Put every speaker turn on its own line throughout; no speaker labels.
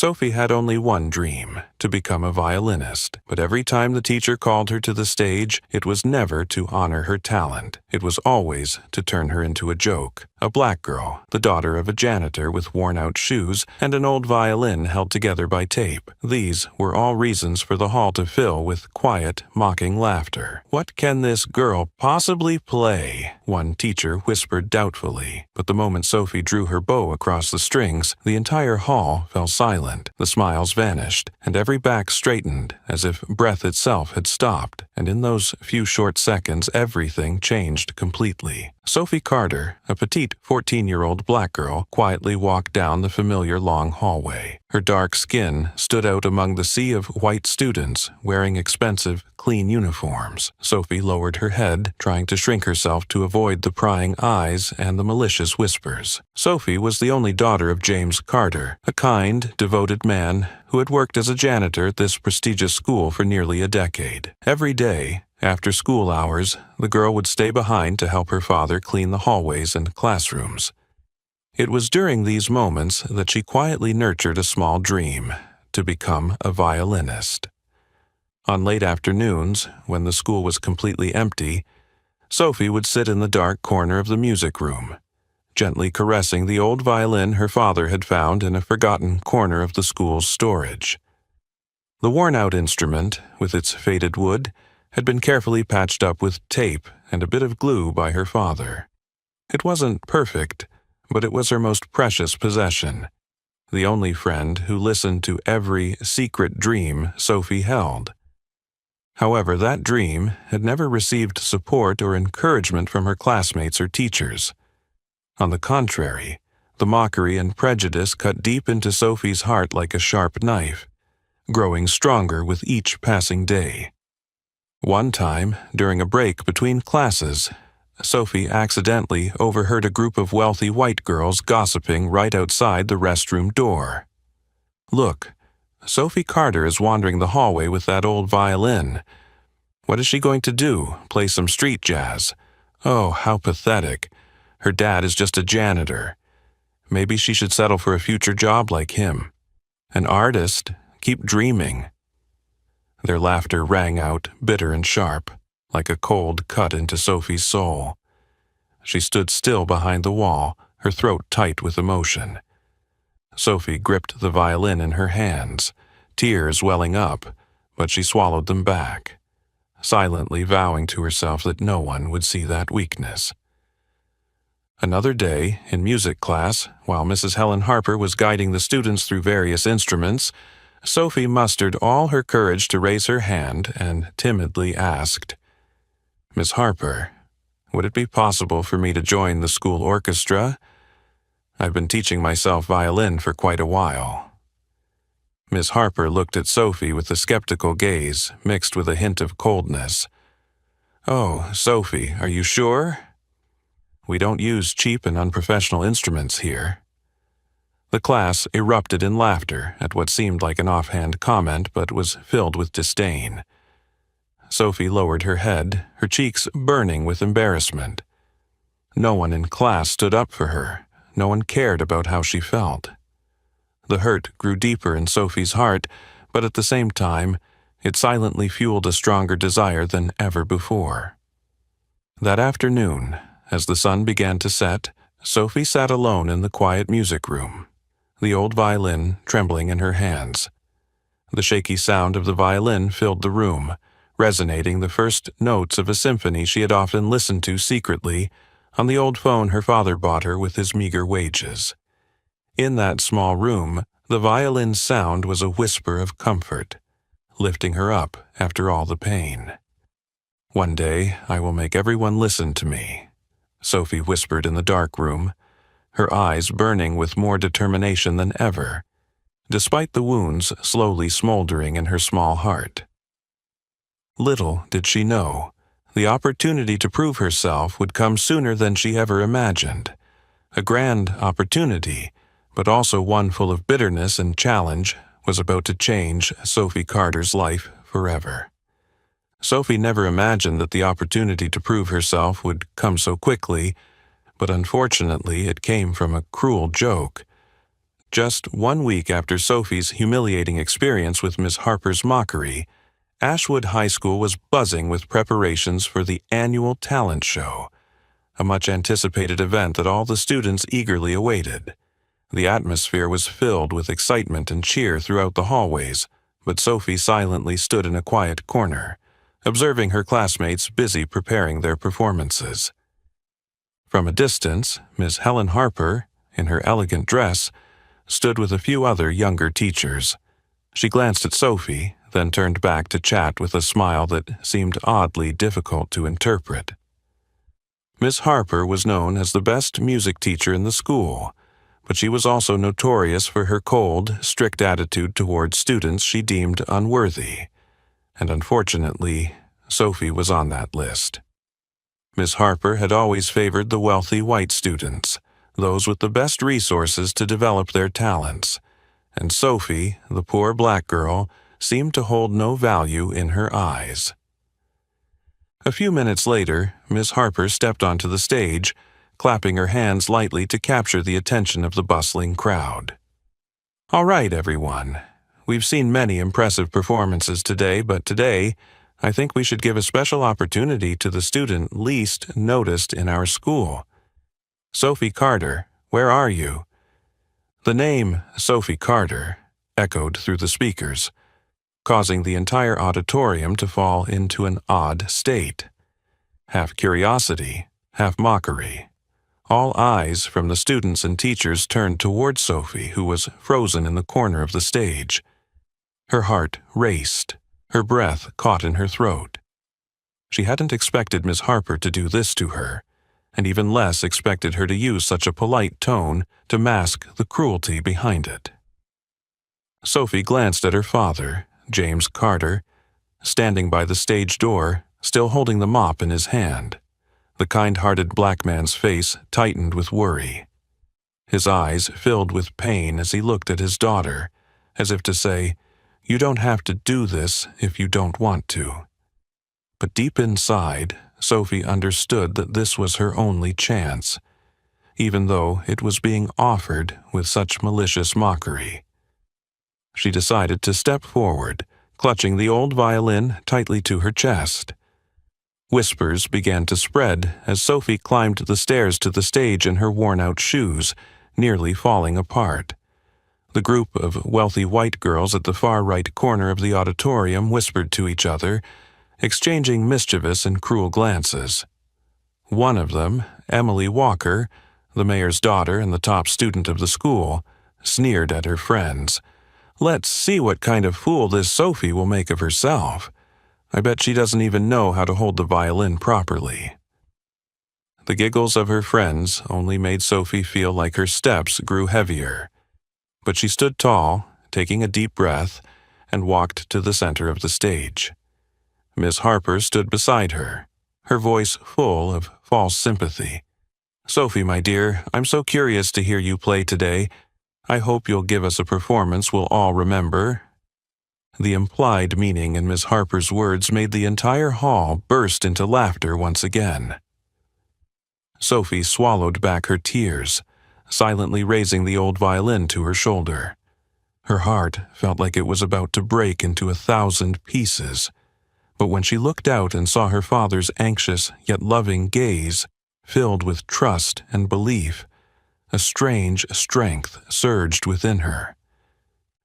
Sophie had only one dream, to become a violinist, but every time the teacher called her to the stage, it was never to honor her talent. It was always to turn her into a joke. A black girl, the daughter of a janitor with worn-out shoes and an old violin held together by tape. These were all reasons for the hall to fill with quiet, mocking laughter. "What can this girl possibly play?" one teacher whispered doubtfully. But the moment Sophie drew her bow across the strings, the entire hall fell silent. The smiles vanished, and every back straightened, as if breath itself had stopped. And in those few short seconds, everything changed completely. Sophie Carter, a petite 14-year-old black girl, quietly walked down the familiar long hallway. Her dark skin stood out among the sea of white students wearing expensive, clean uniforms. Sophie lowered her head, trying to shrink herself to avoid the prying eyes and the malicious whispers. Sophie was the only daughter of James Carter, a kind, devoted man who had worked as a janitor at this prestigious school for nearly a decade. Every day, after school hours, the girl would stay behind to help her father clean the hallways and classrooms. It was during these moments that she quietly nurtured a small dream, to become a violinist. On late afternoons, when the school was completely empty, Sophie would sit in the dark corner of the music room, gently caressing the old violin her father had found in a forgotten corner of the school's storage. The worn-out instrument, with its faded wood, had been carefully patched up with tape and a bit of glue by her father. It wasn't perfect, but it was her most precious possession, the only friend who listened to every secret dream Sophie held. However, that dream had never received support or encouragement from her classmates or teachers. On the contrary, the mockery and prejudice cut deep into Sophie's heart like a sharp knife, growing stronger with each passing day. One time, during a break between classes, Sophie accidentally overheard a group of wealthy white girls gossiping right outside the restroom door. "Look, Sophie Carter is wandering the hallway with that old violin. What is she going to do? Play some street jazz? Oh, how pathetic. Her dad is just a janitor. Maybe she should settle for a future job like him. An artist? Keep dreaming." Their laughter rang out, bitter and sharp, like a cold cut into Sophie's soul. She stood still behind the wall, her throat tight with emotion. Sophie gripped the violin in her hands, tears welling up, but she swallowed them back, silently vowing to herself that no one would see that weakness. Another day, in music class, while Mrs. Helen Harper was guiding the students through various instruments, Sophie mustered all her courage to raise her hand and timidly asked, "Miss Harper, would it be possible for me to join the school orchestra? I've been teaching myself violin for quite a while." Miss Harper looked at Sophie with a skeptical gaze mixed with a hint of coldness. "Oh, Sophie, are you sure? We don't use cheap and unprofessional instruments here." The class erupted in laughter at what seemed like an offhand comment but was filled with disdain. Sophie lowered her head, her cheeks burning with embarrassment. No one in class stood up for her. No one cared about how she felt. The hurt grew deeper in Sophie's heart, but at the same time, it silently fueled a stronger desire than ever before. That afternoon, as the sun began to set, Sophie sat alone in the quiet music room, the old violin trembling in her hands. The shaky sound of the violin filled the room, resonating the first notes of a symphony she had often listened to secretly on the old phone her father bought her with his meager wages. In that small room, the violin's sound was a whisper of comfort, lifting her up after all the pain. "One day I will make everyone listen to me," Sophie whispered in the dark room, her eyes burning with more determination than ever, despite the wounds slowly smoldering in her small heart. Little did she know, the opportunity to prove herself would come sooner than she ever imagined. A grand opportunity, but also one full of bitterness and challenge, was about to change Sophie Carter's life forever. Sophie never imagined that the opportunity to prove herself would come so quickly, but unfortunately it came from a cruel joke. Just 1 week after Sophie's humiliating experience with Miss Harper's mockery, Ashwood High School was buzzing with preparations for the annual talent show, a much-anticipated event that all the students eagerly awaited. The atmosphere was filled with excitement and cheer throughout the hallways, but Sophie silently stood in a quiet corner, observing her classmates busy preparing their performances. From a distance, Miss Helen Harper, in her elegant dress, stood with a few other younger teachers. She glanced at Sophie, then turned back to chat with a smile that seemed oddly difficult to interpret. Miss Harper was known as the best music teacher in the school, but she was also notorious for her cold, strict attitude towards students she deemed unworthy, and unfortunately, Sophie was on that list. Miss Harper had always favored the wealthy white students, those with the best resources to develop their talents, and Sophie, the poor black girl, seemed to hold no value in her eyes. A few minutes later, Miss Harper stepped onto the stage, clapping her hands lightly to capture the attention of the bustling crowd. "All right, everyone. We've seen many impressive performances today, but today, I think we should give a special opportunity to the student least noticed in our school. Sophie Carter, where are you?" The name Sophie Carter echoed through the speakers, causing the entire auditorium to fall into an odd state. Half curiosity, half mockery. All eyes from the students and teachers turned toward Sophie, who was frozen in the corner of the stage. Her heart raced, her breath caught in her throat. She hadn't expected Miss Harper to do this to her, and even less expected her to use such a polite tone to mask the cruelty behind it. Sophie glanced at her father, James Carter, standing by the stage door, still holding the mop in his hand. The kind-hearted black man's face tightened with worry. His eyes filled with pain as he looked at his daughter, as if to say, "You don't have to do this if you don't want to." But deep inside, Sophie understood that this was her only chance, even though it was being offered with such malicious mockery. She decided to step forward, clutching the old violin tightly to her chest. Whispers began to spread as Sophie climbed the stairs to the stage in her worn-out shoes, nearly falling apart. The group of wealthy white girls at the far right corner of the auditorium whispered to each other, exchanging mischievous and cruel glances. One of them, Emily Walker, the mayor's daughter and the top student of the school, sneered at her friends. "Let's see what kind of fool this Sophie will make of herself. I bet she doesn't even know how to hold the violin properly." The giggles of her friends only made Sophie feel like her steps grew heavier. But she stood tall, taking a deep breath, and walked to the center of the stage. Miss Harper stood beside her, her voice full of false sympathy. "Sophie, my dear, I'm so curious to hear you play today. I hope you'll give us a performance we'll all remember." The implied meaning in Miss Harper's words made the entire hall burst into laughter once again. Sophie swallowed back her tears, silently raising the old violin to her shoulder. Her heart felt like it was about to break into 1,000 pieces, but when she looked out and saw her father's anxious yet loving gaze, filled with trust and belief, a strange strength surged within her.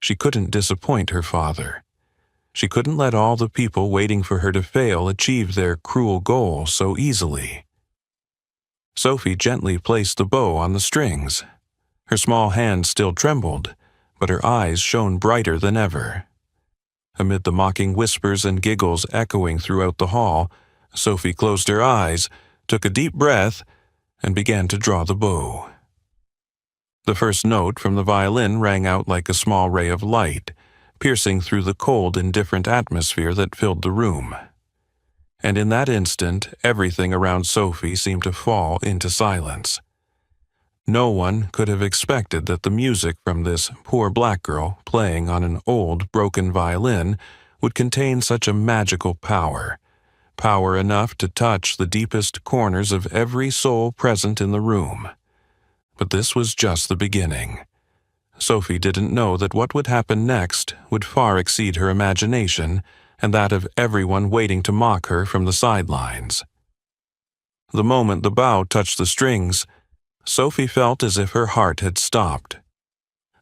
She couldn't disappoint her father. She couldn't let all the people waiting for her to fail achieve their cruel goal so easily. Sophie gently placed the bow on the strings. Her small hand still trembled, but her eyes shone brighter than ever. Amid the mocking whispers and giggles echoing throughout the hall, Sophie closed her eyes, took a deep breath, and began to draw the bow. The first note from the violin rang out like a small ray of light, piercing through the cold, indifferent atmosphere that filled the room. And in that instant, everything around Sophie seemed to fall into silence. No one could have expected that the music from this poor black girl playing on an old, broken violin would contain such a magical power, power enough to touch the deepest corners of every soul present in the room. But this was just the beginning. Sophie didn't know that what would happen next would far exceed her imagination and that of everyone waiting to mock her from the sidelines. The moment the bow touched the strings, Sophie felt as if her heart had stopped.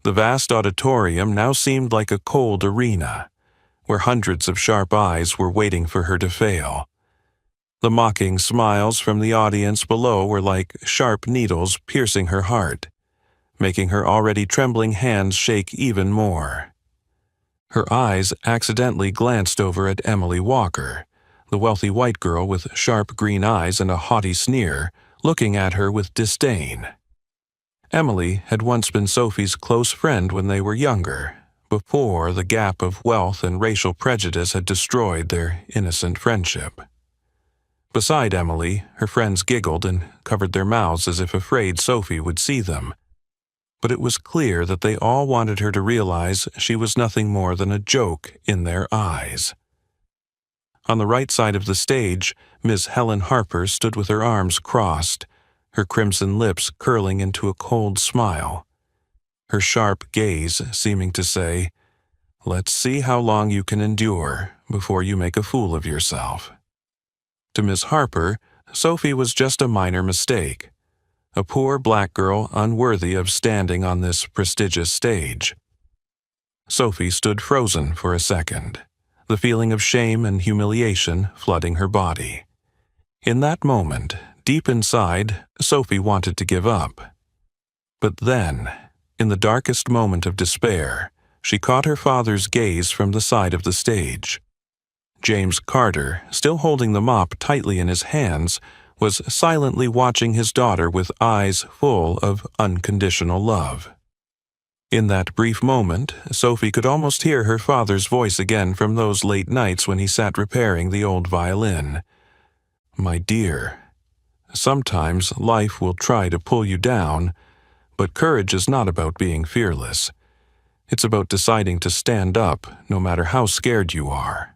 The vast auditorium now seemed like a cold arena, where hundreds of sharp eyes were waiting for her to fail. The mocking smiles from the audience below were like sharp needles piercing her heart, making her already trembling hands shake even more. Her eyes accidentally glanced over at Emily Walker, the wealthy white girl with sharp green eyes and a haughty sneer, looking at her with disdain. Emily had once been Sophie's close friend when they were younger, before the gap of wealth and racial prejudice had destroyed their innocent friendship. Beside Emily, her friends giggled and covered their mouths as if afraid Sophie would see them. But it was clear that they all wanted her to realize she was nothing more than a joke in their eyes. On the right side of the stage, Miss Helen Harper stood with her arms crossed, her crimson lips curling into a cold smile, her sharp gaze seeming to say, "Let's see how long you can endure before you make a fool of yourself." To Miss Harper, Sophie was just a minor mistake, a poor black girl unworthy of standing on this prestigious stage. Sophie stood frozen for a second, the feeling of shame and humiliation flooding her body. In that moment, deep inside, Sophie wanted to give up. But then, in the darkest moment of despair, she caught her father's gaze from the side of the stage. James Carter, still holding the mop tightly in his hands, was silently watching his daughter with eyes full of unconditional love. In that brief moment, Sophie could almost hear her father's voice again from those late nights when he sat repairing the old violin. "My dear, sometimes life will try to pull you down, but courage is not about being fearless. It's about deciding to stand up no matter how scared you are."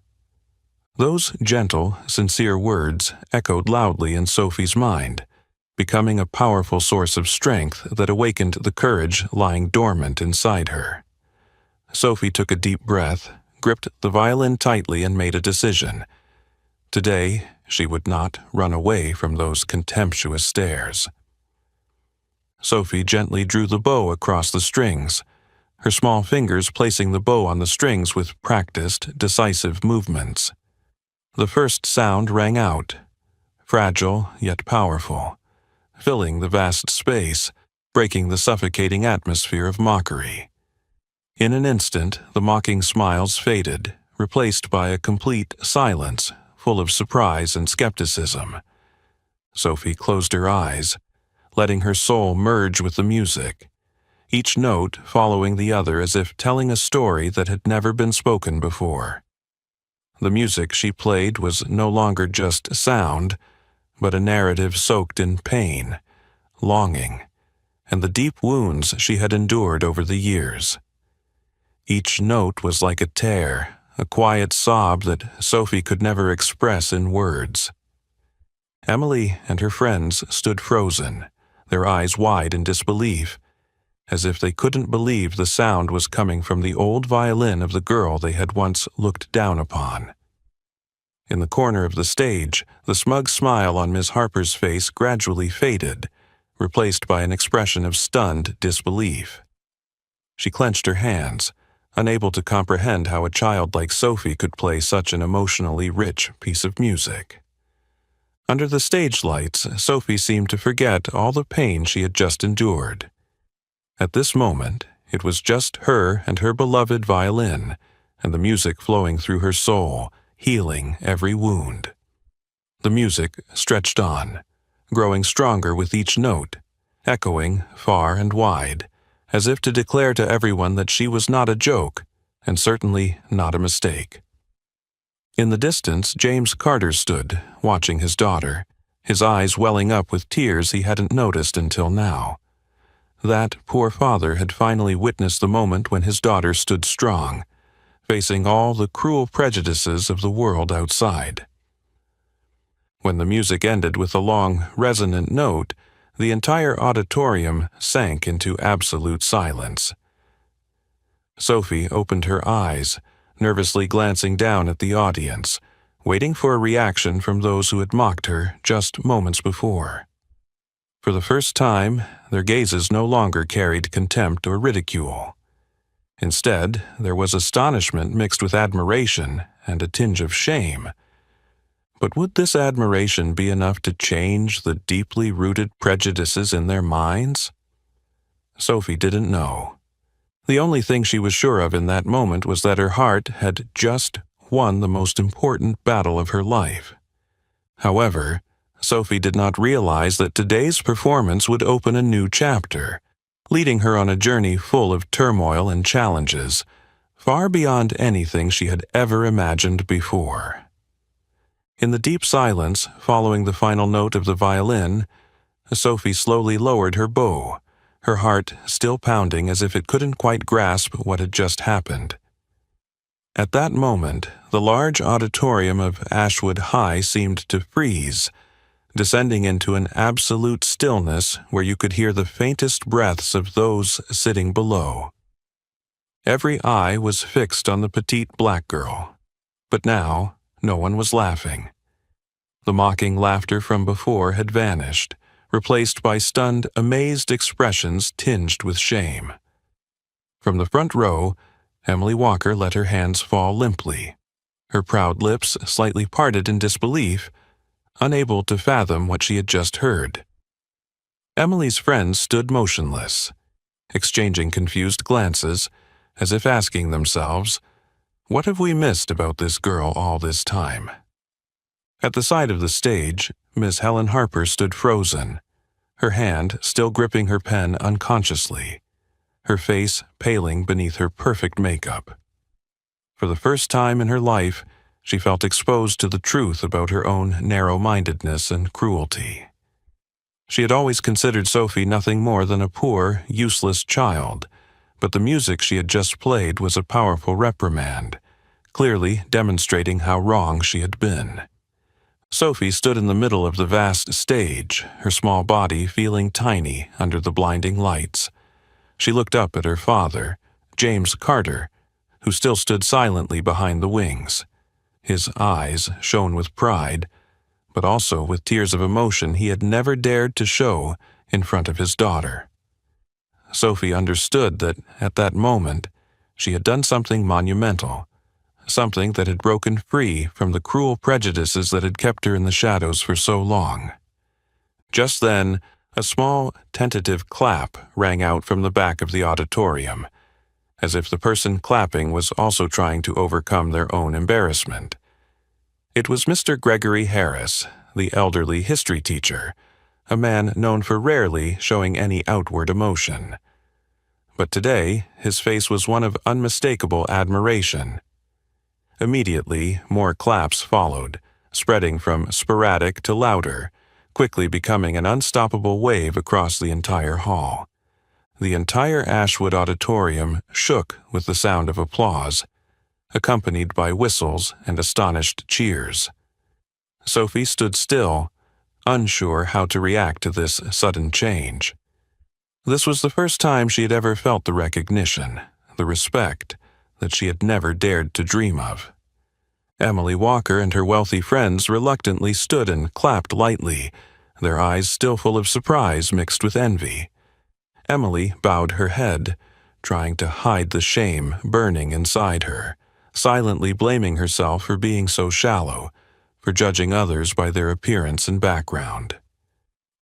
Those gentle, sincere words echoed loudly in Sophie's mind, becoming a powerful source of strength that awakened the courage lying dormant inside her. Sophie took a deep breath, gripped the violin tightly, and made a decision. Today, she would not run away from those contemptuous stares. Sophie gently drew the bow across the strings, her small fingers placing the bow on the strings with practiced, decisive movements. The first sound rang out, fragile yet powerful, filling the vast space, breaking the suffocating atmosphere of mockery. In an instant, the mocking smiles faded, replaced by a complete silence, full of surprise and skepticism. Sophie closed her eyes, letting her soul merge with the music, each note following the other as if telling a story that had never been spoken before. The music she played was no longer just sound, but a narrative soaked in pain, longing, and the deep wounds she had endured over the years. Each note was like a tear, a quiet sob that Sophie could never express in words. Emily and her friends stood frozen, their eyes wide in disbelief, as if they couldn't believe the sound was coming from the old violin of the girl they had once looked down upon. In the corner of the stage, the smug smile on Miss Harper's face gradually faded, replaced by an expression of stunned disbelief. She clenched her hands, unable to comprehend how a child like Sophie could play such an emotionally rich piece of music. Under the stage lights, Sophie seemed to forget all the pain she had just endured. At this moment, it was just her and her beloved violin, and the music flowing through her soul, healing every wound. The music stretched on, growing stronger with each note, echoing far and wide, as if to declare to everyone that she was not a joke, and certainly not a mistake. In the distance, James Carter stood, watching his daughter, his eyes welling up with tears he hadn't noticed until now. That poor father had finally witnessed the moment when his daughter stood strong, facing all the cruel prejudices of the world outside. When the music ended with a long, resonant note, the entire auditorium sank into absolute silence. Sophie opened her eyes, nervously glancing down at the audience, waiting for a reaction from those who had mocked her just moments before. For the first time, their gazes no longer carried contempt or ridicule. Instead, there was astonishment mixed with admiration and a tinge of shame. But would this admiration be enough to change the deeply rooted prejudices in their minds? Sophie didn't know. The only thing she was sure of in that moment was that her heart had just won the most important battle of her life. However, Sophie did not realize that today's performance would open a new chapter, leading her on a journey full of turmoil and challenges, far beyond anything she had ever imagined before. In the deep silence following the final note of the violin, Sophie slowly lowered her bow, her heart still pounding as if it couldn't quite grasp what had just happened. At that moment, the large auditorium of Ashwood High seemed to freeze, descending into an absolute stillness where you could hear the faintest breaths of those sitting below. Every eye was fixed on the petite black girl, but now no one was laughing. The mocking laughter from before had vanished, replaced by stunned, amazed expressions tinged with shame. From the front row, Emily Walker let her hands fall limply, her proud lips slightly parted in disbelief, unable to fathom what she had just heard. Emily's friends stood motionless, exchanging confused glances, as if asking themselves, "What have we missed about this girl all this time?" At the side of the stage, Miss Helen Harper stood frozen, her hand still gripping her pen unconsciously, her face paling beneath her perfect makeup. For the first time in her life, she felt exposed to the truth about her own narrow-mindedness and cruelty. She had always considered Sophie nothing more than a poor, useless child, but the music she had just played was a powerful reprimand, clearly demonstrating how wrong she had been. Sophie stood in the middle of the vast stage, her small body feeling tiny under the blinding lights. She looked up at her father, James Carter, who still stood silently behind the wings. His eyes shone with pride, but also with tears of emotion he had never dared to show in front of his daughter. Sophie understood that, at that moment, she had done something monumental, something that had broken free from the cruel prejudices that had kept her in the shadows for so long. Just then, a small, tentative clap rang out from the back of the auditorium, as if the person clapping was also trying to overcome their own embarrassment. It was Mr. Gregory Harris, the elderly history teacher, a man known for rarely showing any outward emotion. But today, his face was one of unmistakable admiration. Immediately, more claps followed, spreading from sporadic to louder, quickly becoming an unstoppable wave across the entire hall. The entire Ashwood auditorium shook with the sound of applause, accompanied by whistles and astonished cheers. Sophie stood still, unsure how to react to this sudden change. This was the first time she had ever felt the recognition, the respect, that she had never dared to dream of. Emily Walker and her wealthy friends reluctantly stood and clapped lightly, their eyes still full of surprise mixed with envy. Emily bowed her head, trying to hide the shame burning inside her, silently blaming herself for being so shallow, for judging others by their appearance and background.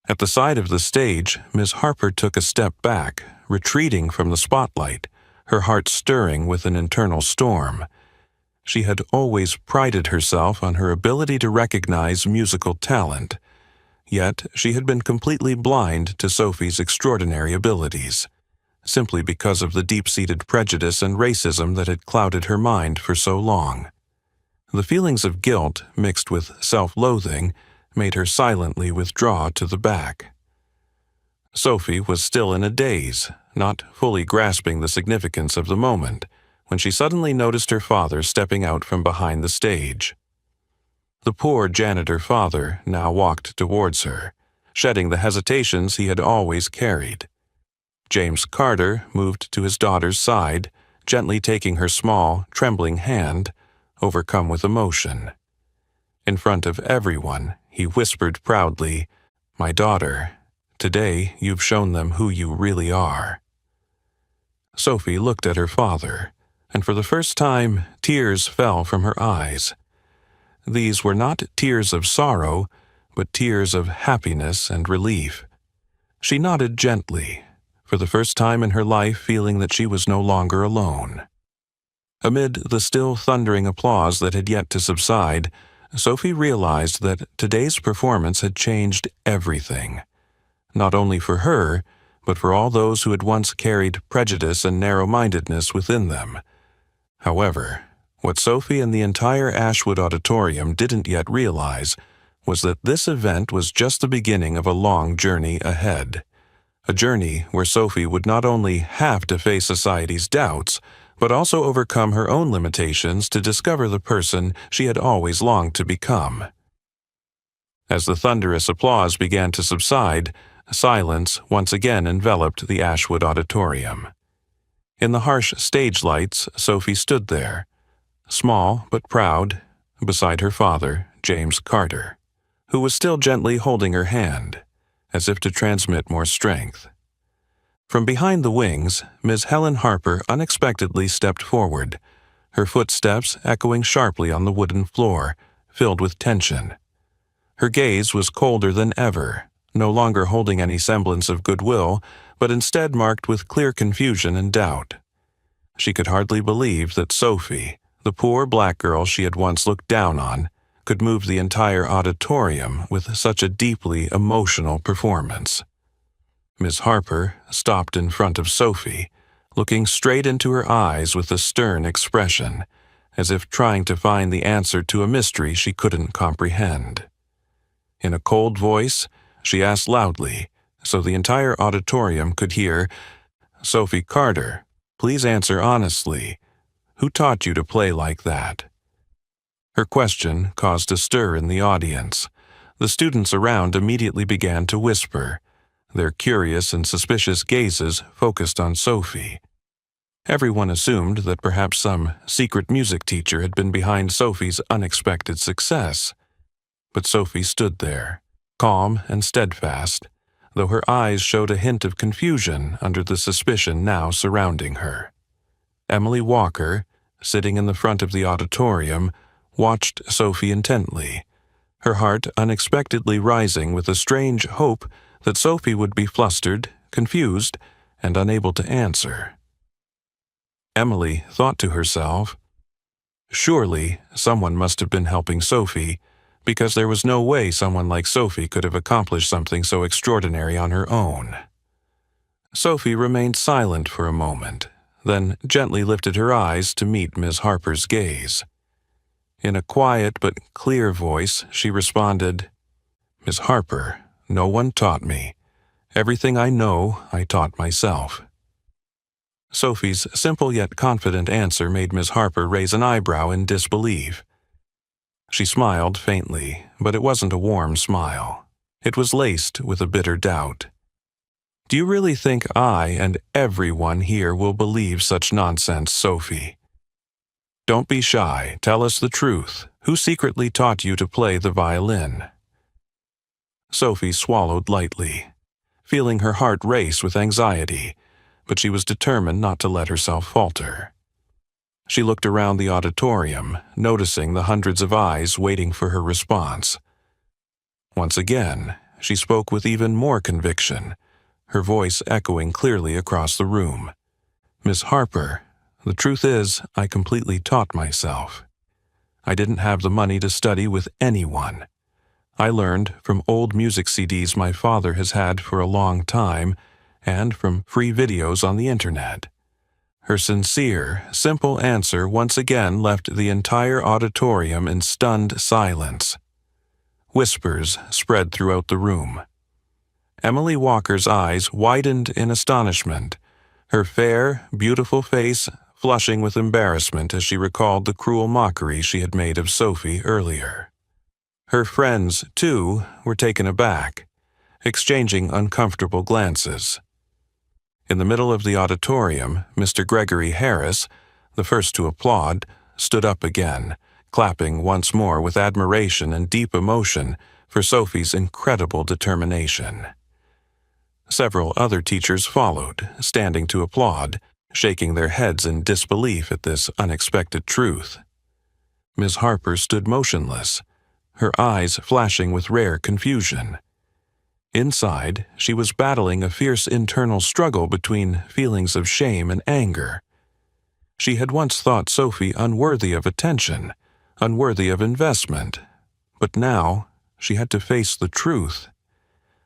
At the side of the stage, Miss Harper took a step back, retreating from the spotlight, her heart stirring with an internal storm. She had always prided herself on her ability to recognize musical talent, yet she had been completely blind to Sophie's extraordinary abilities, simply because of the deep-seated prejudice and racism that had clouded her mind for so long. The feelings of guilt, mixed with self-loathing, made her silently withdraw to the back. Sophie was still in a daze, not fully grasping the significance of the moment, when she suddenly noticed her father stepping out from behind the stage. The poor janitor father now walked towards her, shedding the hesitations he had always carried. James Carter moved to his daughter's side, gently taking her small, trembling hand, overcome with emotion. In front of everyone, he whispered proudly, "My daughter, today you've shown them who you really are." Sophie looked at her father, and for the first time, tears fell from her eyes. These were not tears of sorrow, but tears of happiness and relief. She nodded gently, for the first time in her life feeling that she was no longer alone. Amid the still thundering applause that had yet to subside, Sophie realized that today's performance had changed everything, not only for her, but for all those who had once carried prejudice and narrow-mindedness within them. However, what Sophie and the entire Ashwood Auditorium didn't yet realize was that this event was just the beginning of a long journey ahead. A journey where Sophie would not only have to face society's doubts, but also overcome her own limitations to discover the person she had always longed to become. As the thunderous applause began to subside, silence once again enveloped the Ashwood Auditorium. In the harsh stage lights, Sophie stood there, small but proud, beside her father, James Carter, who was still gently holding her hand, as if to transmit more strength. From behind the wings, Miss Helen Harper unexpectedly stepped forward, her footsteps echoing sharply on the wooden floor, filled with tension. Her gaze was colder than ever, no longer holding any semblance of goodwill, but instead marked with clear confusion and doubt. She could hardly believe that Sophie, the poor black girl she had once looked down on, could move the entire auditorium with such a deeply emotional performance. Miss Harper stopped in front of Sophie, looking straight into her eyes with a stern expression, as if trying to find the answer to a mystery she couldn't comprehend. In a cold voice, she asked loudly, so the entire auditorium could hear, "Sophie Carter, please answer honestly. Who taught you to play like that?" Her question caused a stir in the audience. The students around immediately began to whisper, their curious and suspicious gazes focused on Sophie. Everyone assumed that perhaps some secret music teacher had been behind Sophie's unexpected success. But Sophie stood there, calm and steadfast, though her eyes showed a hint of confusion under the suspicion now surrounding her. Emily Walker, sitting in the front of the auditorium, watched Sophie intently, her heart unexpectedly rising with a strange hope that Sophie would be flustered, confused, and unable to answer. Emily thought to herself, surely someone must have been helping Sophie, because there was no way someone like Sophie could have accomplished something so extraordinary on her own. Sophie remained silent for a moment, then gently lifted her eyes to meet Miss Harper's gaze. In a quiet but clear voice, she responded, "Miss Harper, no one taught me. Everything I know, I taught myself." Sophie's simple yet confident answer made Miss Harper raise an eyebrow in disbelief. She smiled faintly, but it wasn't a warm smile. It was laced with a bitter doubt. "Do you really think I and everyone here will believe such nonsense, Sophie? Don't be shy. Tell us the truth. Who secretly taught you to play the violin?" Sophie swallowed lightly, feeling her heart race with anxiety, but she was determined not to let herself falter. She looked around the auditorium, noticing the hundreds of eyes waiting for her response. Once again, she spoke with even more conviction, her voice echoing clearly across the room. "Miss Harper, the truth is, I completely taught myself. I didn't have the money to study with anyone. I learned from old music CDs my father has had for a long time, and from free videos on the internet." Her sincere, simple answer once again left the entire auditorium in stunned silence. Whispers spread throughout the room. Emily Walker's eyes widened in astonishment, her fair, beautiful face flushing with embarrassment as she recalled the cruel mockery she had made of Sophie earlier. Her friends, too, were taken aback, exchanging uncomfortable glances. In the middle of the auditorium, Mr. Gregory Harris, the first to applaud, stood up again, clapping once more with admiration and deep emotion for Sophie's incredible determination. Several other teachers followed, standing to applaud, shaking their heads in disbelief at this unexpected truth. Miss Harper stood motionless, her eyes flashing with rare confusion. Inside, she was battling a fierce internal struggle between feelings of shame and anger. She had once thought Sophie unworthy of attention, unworthy of investment, but now she had to face the truth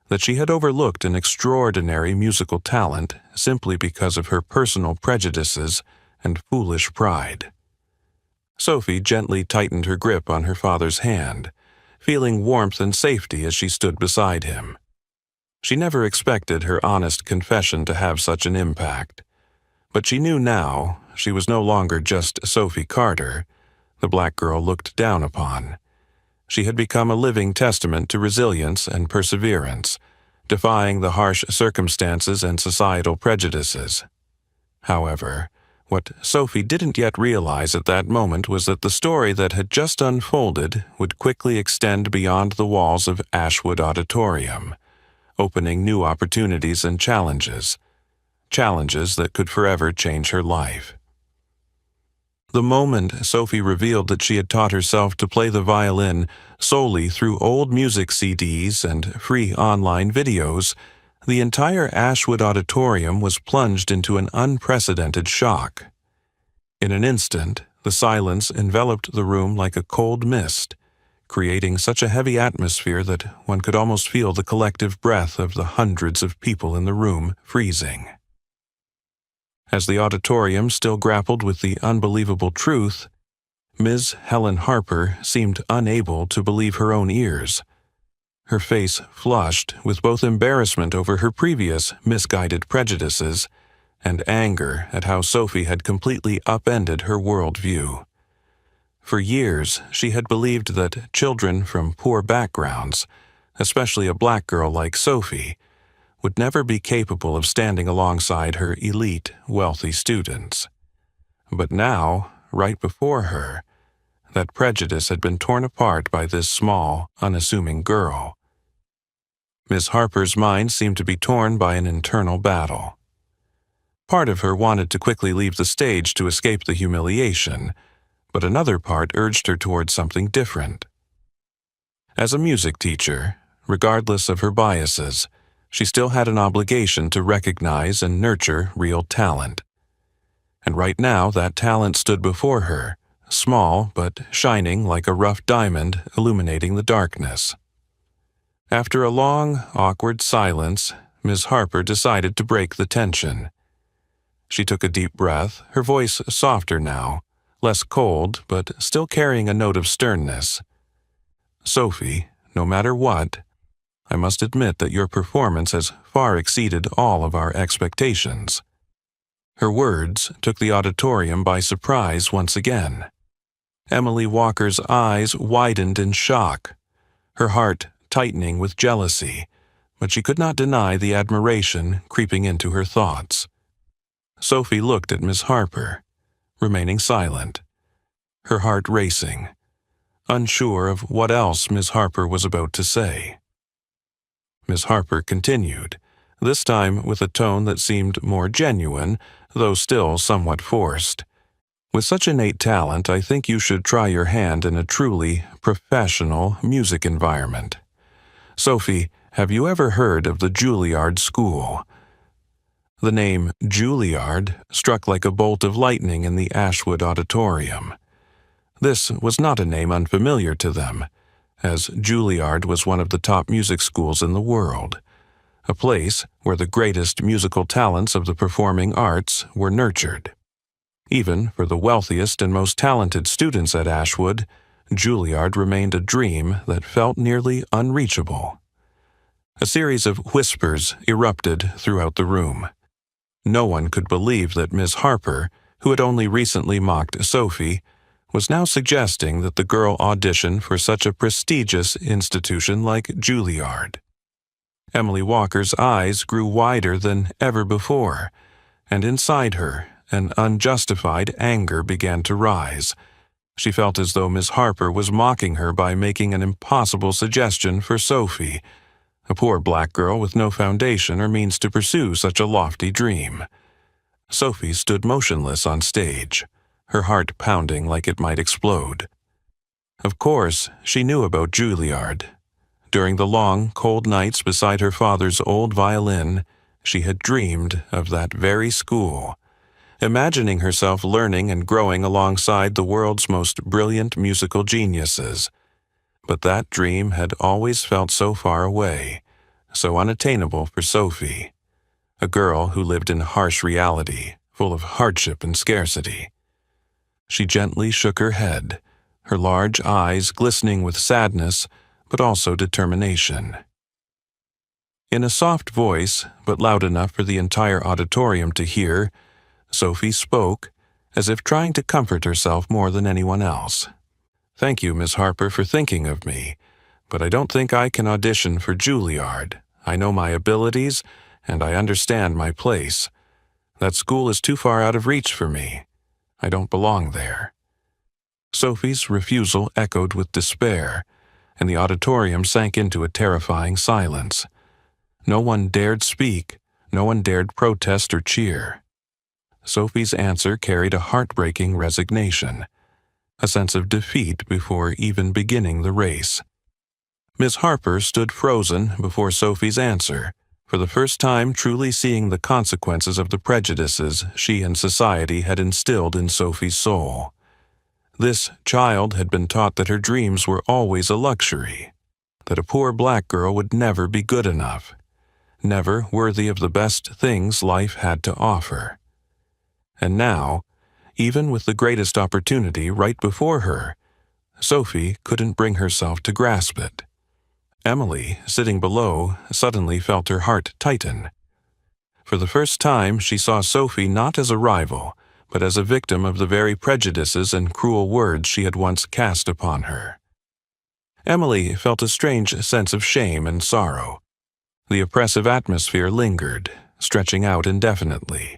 that she had overlooked an extraordinary musical talent simply because of her personal prejudices and foolish pride. Sophie gently tightened her grip on her father's hand, feeling warmth and safety as she stood beside him. She never expected her honest confession to have such an impact, but she knew now she was no longer just Sophie Carter, the black girl looked down upon. She had become a living testament to resilience and perseverance, defying the harsh circumstances and societal prejudices. However, what Sophie didn't yet realize at that moment was that the story that had just unfolded would quickly extend beyond the walls of Ashwood Auditorium, opening new opportunities and challenges that could forever change her life. The moment Sophie revealed that she had taught herself to play the violin solely through old music CDs and free online videos, the entire Ashwood Auditorium was plunged into an unprecedented shock. In an instant, the silence enveloped the room like a cold mist, creating such a heavy atmosphere that one could almost feel the collective breath of the hundreds of people in the room freezing. As the auditorium still grappled with the unbelievable truth, Ms. Helen Harper seemed unable to believe her own ears. Her face flushed with both embarrassment over her previous misguided prejudices and anger at how Sophie had completely upended her worldview. For years, she had believed that children from poor backgrounds, especially a black girl like Sophie, would never be capable of standing alongside her elite, wealthy students. But now, right before her, that prejudice had been torn apart by this small, unassuming girl. Miss Harper's mind seemed to be torn by an internal battle. Part of her wanted to quickly leave the stage to escape the humiliation, but another part urged her towards something different. As a music teacher, regardless of her biases, she still had an obligation to recognize and nurture real talent. And right now that talent stood before her, small but shining like a rough diamond illuminating the darkness. After a long, awkward silence, Ms. Harper decided to break the tension. She took a deep breath, her voice softer now, less cold, but still carrying a note of sternness. "Sophie, no matter what, I must admit that your performance has far exceeded all of our expectations." Her words took the auditorium by surprise once again. Emily Walker's eyes widened in shock, her heart tightening with jealousy, but she could not deny the admiration creeping into her thoughts. Sophie looked at Miss Harper, remaining silent, her heart racing, unsure of what else Miss Harper was about to say. Miss Harper continued, this time with a tone that seemed more genuine, though still somewhat forced. "With such innate talent, I think you should try your hand in a truly professional music environment. Sophie, have you ever heard of the Juilliard School?" The name Juilliard struck like a bolt of lightning in the Ashwood Auditorium. This was not a name unfamiliar to them, as Juilliard was one of the top music schools in the world, a place where the greatest musical talents of the performing arts were nurtured. Even for the wealthiest and most talented students at Ashwood, Juilliard remained a dream that felt nearly unreachable. A series of whispers erupted throughout the room. No one could believe that Miss Harper, who had only recently mocked Sophie, was now suggesting that the girl audition for such a prestigious institution like Juilliard. Emily Walker's eyes grew wider than ever before, and inside her, an unjustified anger began to rise. She felt as though Miss Harper was mocking her by making an impossible suggestion for Sophie, a poor black girl with no foundation or means to pursue such a lofty dream. Sophie stood motionless on stage, her heart pounding like it might explode. Of course, she knew about Juilliard. During the long, cold nights beside her father's old violin, she had dreamed of that very school, imagining herself learning and growing alongside the world's most brilliant musical geniuses. But that dream had always felt so far away, so unattainable for Sophie, a girl who lived in harsh reality, full of hardship and scarcity. She gently shook her head, her large eyes glistening with sadness, but also determination. In a soft voice, but loud enough for the entire auditorium to hear, Sophie spoke, as if trying to comfort herself more than anyone else. "Thank you, Miss Harper, for thinking of me, but I don't think I can audition for Juilliard. I know my abilities, and I understand my place. That school is too far out of reach for me. I don't belong there." Sophie's refusal echoed with despair, and the auditorium sank into a terrifying silence. No one dared speak, no one dared protest or cheer. Sophie's answer carried a heartbreaking resignation, a sense of defeat before even beginning the race. Miss Harper stood frozen before Sophie's answer, for the first time truly seeing the consequences of the prejudices she and society had instilled in Sophie's soul. This child had been taught that her dreams were always a luxury, that a poor black girl would never be good enough, never worthy of the best things life had to offer. And now, even with the greatest opportunity right before her, Sophie couldn't bring herself to grasp it. Emily, sitting below, suddenly felt her heart tighten. For the first time, she saw Sophie not as a rival, but as a victim of the very prejudices and cruel words she had once cast upon her. Emily felt a strange sense of shame and sorrow. The oppressive atmosphere lingered, stretching out indefinitely.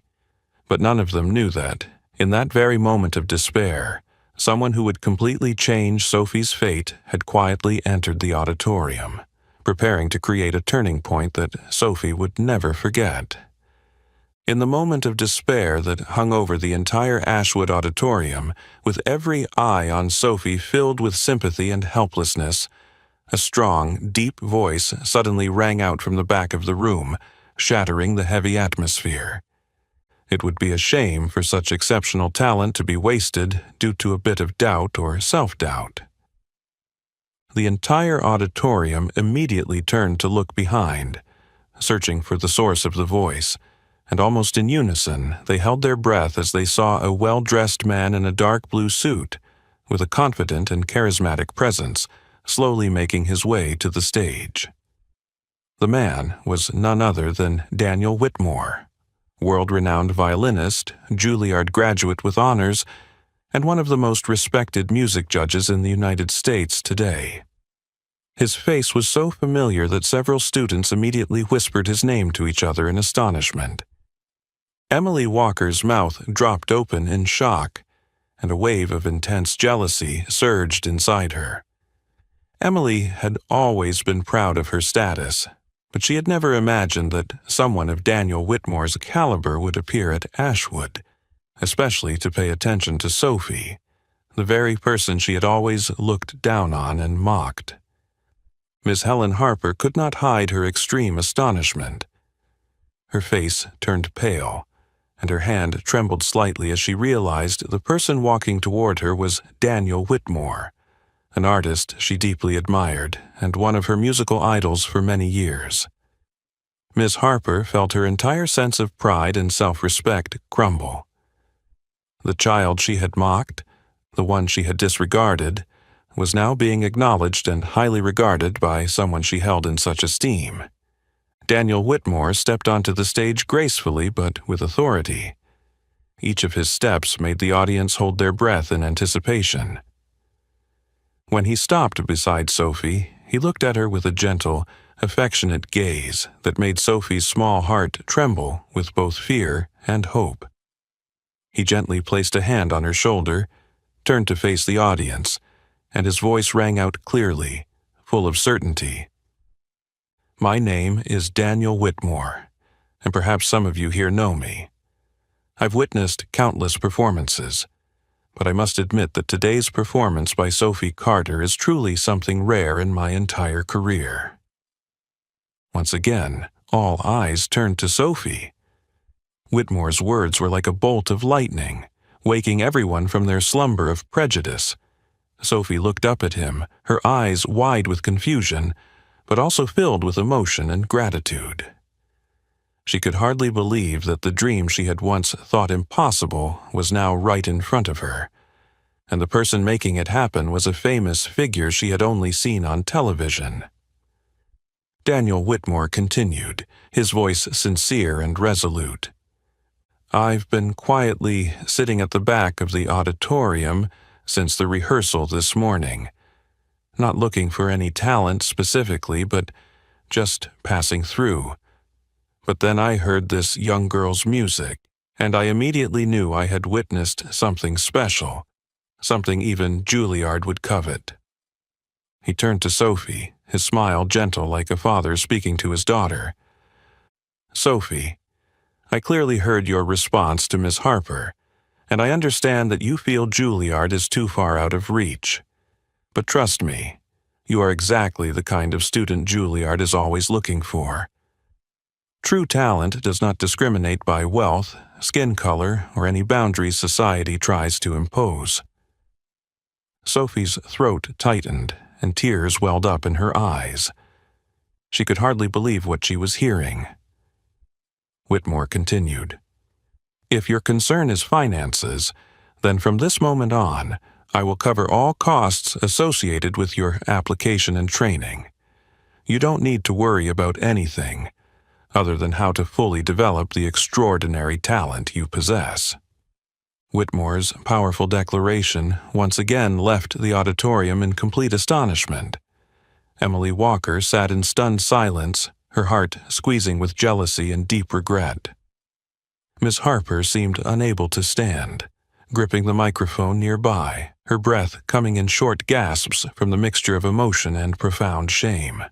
But none of them knew that, in that very moment of despair, someone who would completely change Sophie's fate had quietly entered the auditorium, preparing to create a turning point that Sophie would never forget. In the moment of despair that hung over the entire Ashwood auditorium, with every eye on Sophie filled with sympathy and helplessness, a strong, deep voice suddenly rang out from the back of the room, shattering the heavy atmosphere. It would be a shame for such exceptional talent to be wasted due to a bit of doubt or self-doubt. The entire auditorium immediately turned to look behind, searching for the source of the voice, and almost in unison they held their breath as they saw a well-dressed man in a dark blue suit, with a confident and charismatic presence, slowly making his way to the stage. The man was none other than Daniel Whitmore, world-renowned violinist, Juilliard graduate with honors, and one of the most respected music judges in the United States today. His face was so familiar that several students immediately whispered his name to each other in astonishment. Emily Walker's mouth dropped open in shock, and a wave of intense jealousy surged inside her. Emily had always been proud of her status, but she had never imagined that someone of Daniel Whitmore's caliber would appear at Ashwood, especially to pay attention to Sophie, the very person she had always looked down on and mocked. Miss Helen Harper could not hide her extreme astonishment. Her face turned pale, and her hand trembled slightly as she realized the person walking toward her was Daniel Whitmore, an artist she deeply admired and one of her musical idols for many years. Miss Harper felt her entire sense of pride and self-respect crumble. The child she had mocked, the one she had disregarded, was now being acknowledged and highly regarded by someone she held in such esteem. Daniel Whitmore stepped onto the stage gracefully but with authority. Each of his steps made the audience hold their breath in anticipation. When he stopped beside Sophie, he looked at her with a gentle, affectionate gaze that made Sophie's small heart tremble with both fear and hope. He gently placed a hand on her shoulder, turned to face the audience, and his voice rang out clearly, full of certainty. "My name is Daniel Whitmore, and perhaps some of you here know me. I've witnessed countless performances, but I must admit that today's performance by Sophie Carter is truly something rare in my entire career." Once again, all eyes turned to Sophie. Whitmore's words were like a bolt of lightning, waking everyone from their slumber of prejudice. Sophie looked up at him, her eyes wide with confusion, but also filled with emotion and gratitude. She could hardly believe that the dream she had once thought impossible was now right in front of her, and the person making it happen was a famous figure she had only seen on television. Daniel Whitmore continued, his voice sincere and resolute. "I've been quietly sitting at the back of the auditorium since the rehearsal this morning, not looking for any talent specifically, but just passing through. But then I heard this young girl's music, and I immediately knew I had witnessed something special, something even Juilliard would covet." He turned to Sophie, his smile gentle like a father speaking to his daughter. "Sophie, I clearly heard your response to Miss Harper, and I understand that you feel Juilliard is too far out of reach. But trust me, you are exactly the kind of student Juilliard is always looking for. True talent does not discriminate by wealth, skin color, or any boundaries society tries to impose." Sophie's throat tightened, and tears welled up in her eyes. She could hardly believe what she was hearing. Whitmore continued, "If your concern is finances, then from this moment on, I will cover all costs associated with your application and training. You don't need to worry about anything, other than how to fully develop the extraordinary talent you possess." Whitmore's powerful declaration once again left the auditorium in complete astonishment. Emily Walker sat in stunned silence, her heart squeezing with jealousy and deep regret. Miss Harper seemed unable to stand, gripping the microphone nearby, her breath coming in short gasps from the mixture of emotion and profound shame.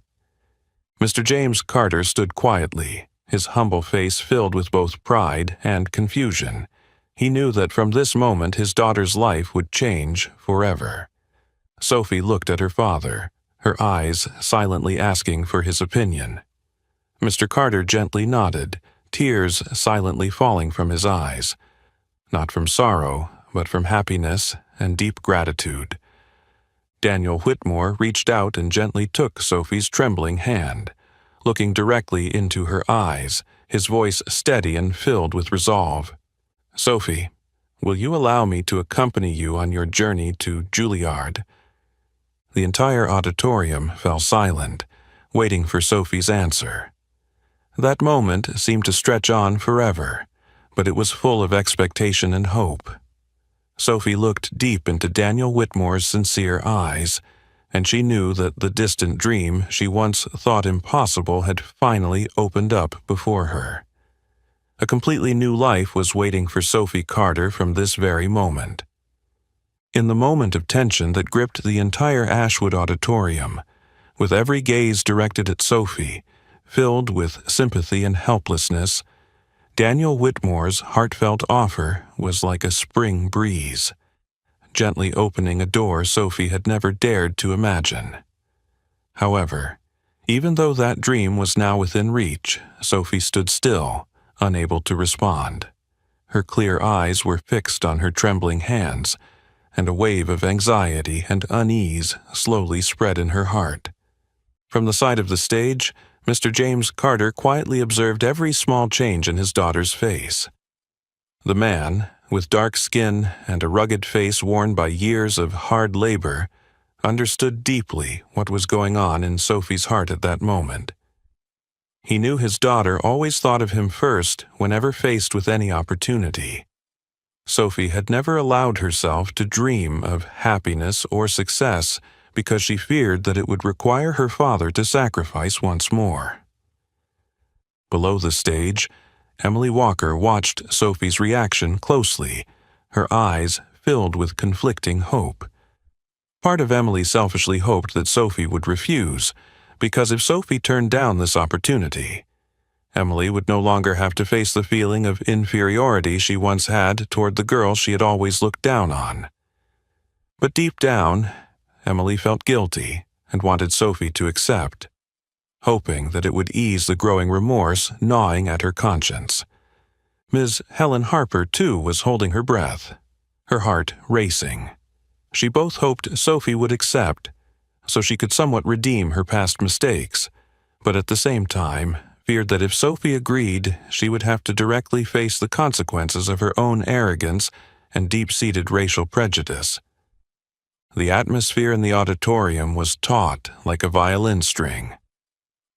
Mr. James Carter stood quietly, his humble face filled with both pride and confusion. He knew that from this moment his daughter's life would change forever. Sophie looked at her father, her eyes silently asking for his opinion. Mr. Carter gently nodded, tears silently falling from his eyes, not from sorrow, but from happiness and deep gratitude. Daniel Whitmore reached out and gently took Sophie's trembling hand, looking directly into her eyes, his voice steady and filled with resolve. "Sophie, will you allow me to accompany you on your journey to Juilliard?" The entire auditorium fell silent, waiting for Sophie's answer. That moment seemed to stretch on forever, but it was full of expectation and hope. Sophie looked deep into Daniel Whitmore's sincere eyes, and she knew that the distant dream she once thought impossible had finally opened up before her. A completely new life was waiting for Sophie Carter from this very moment. In the moment of tension that gripped the entire Ashwood auditorium, with every gaze directed at Sophie, filled with sympathy and helplessness, Daniel Whitmore's heartfelt offer was like a spring breeze, gently opening a door Sophie had never dared to imagine. However, even though that dream was now within reach, Sophie stood still, unable to respond. Her clear eyes were fixed on her trembling hands, and a wave of anxiety and unease slowly spread in her heart. From the side of the stage, Mr. James Carter quietly observed every small change in his daughter's face. The man, with dark skin and a rugged face worn by years of hard labor, understood deeply what was going on in Sophie's heart at that moment. He knew his daughter always thought of him first whenever faced with any opportunity. Sophie had never allowed herself to dream of happiness or success because she feared that it would require her father to sacrifice once more. Below the stage, Emily Walker watched Sophie's reaction closely, her eyes filled with conflicting hope. Part of Emily selfishly hoped that Sophie would refuse, because if Sophie turned down this opportunity, Emily would no longer have to face the feeling of inferiority she once had toward the girl she had always looked down on. But deep down, Emily felt guilty and wanted Sophie to accept, hoping that it would ease the growing remorse gnawing at her conscience. Ms. Helen Harper, too, was holding her breath, her heart racing. She both hoped Sophie would accept, so she could somewhat redeem her past mistakes, but at the same time feared that if Sophie agreed, she would have to directly face the consequences of her own arrogance and deep-seated racial prejudice. The atmosphere in the auditorium was taut like a violin string.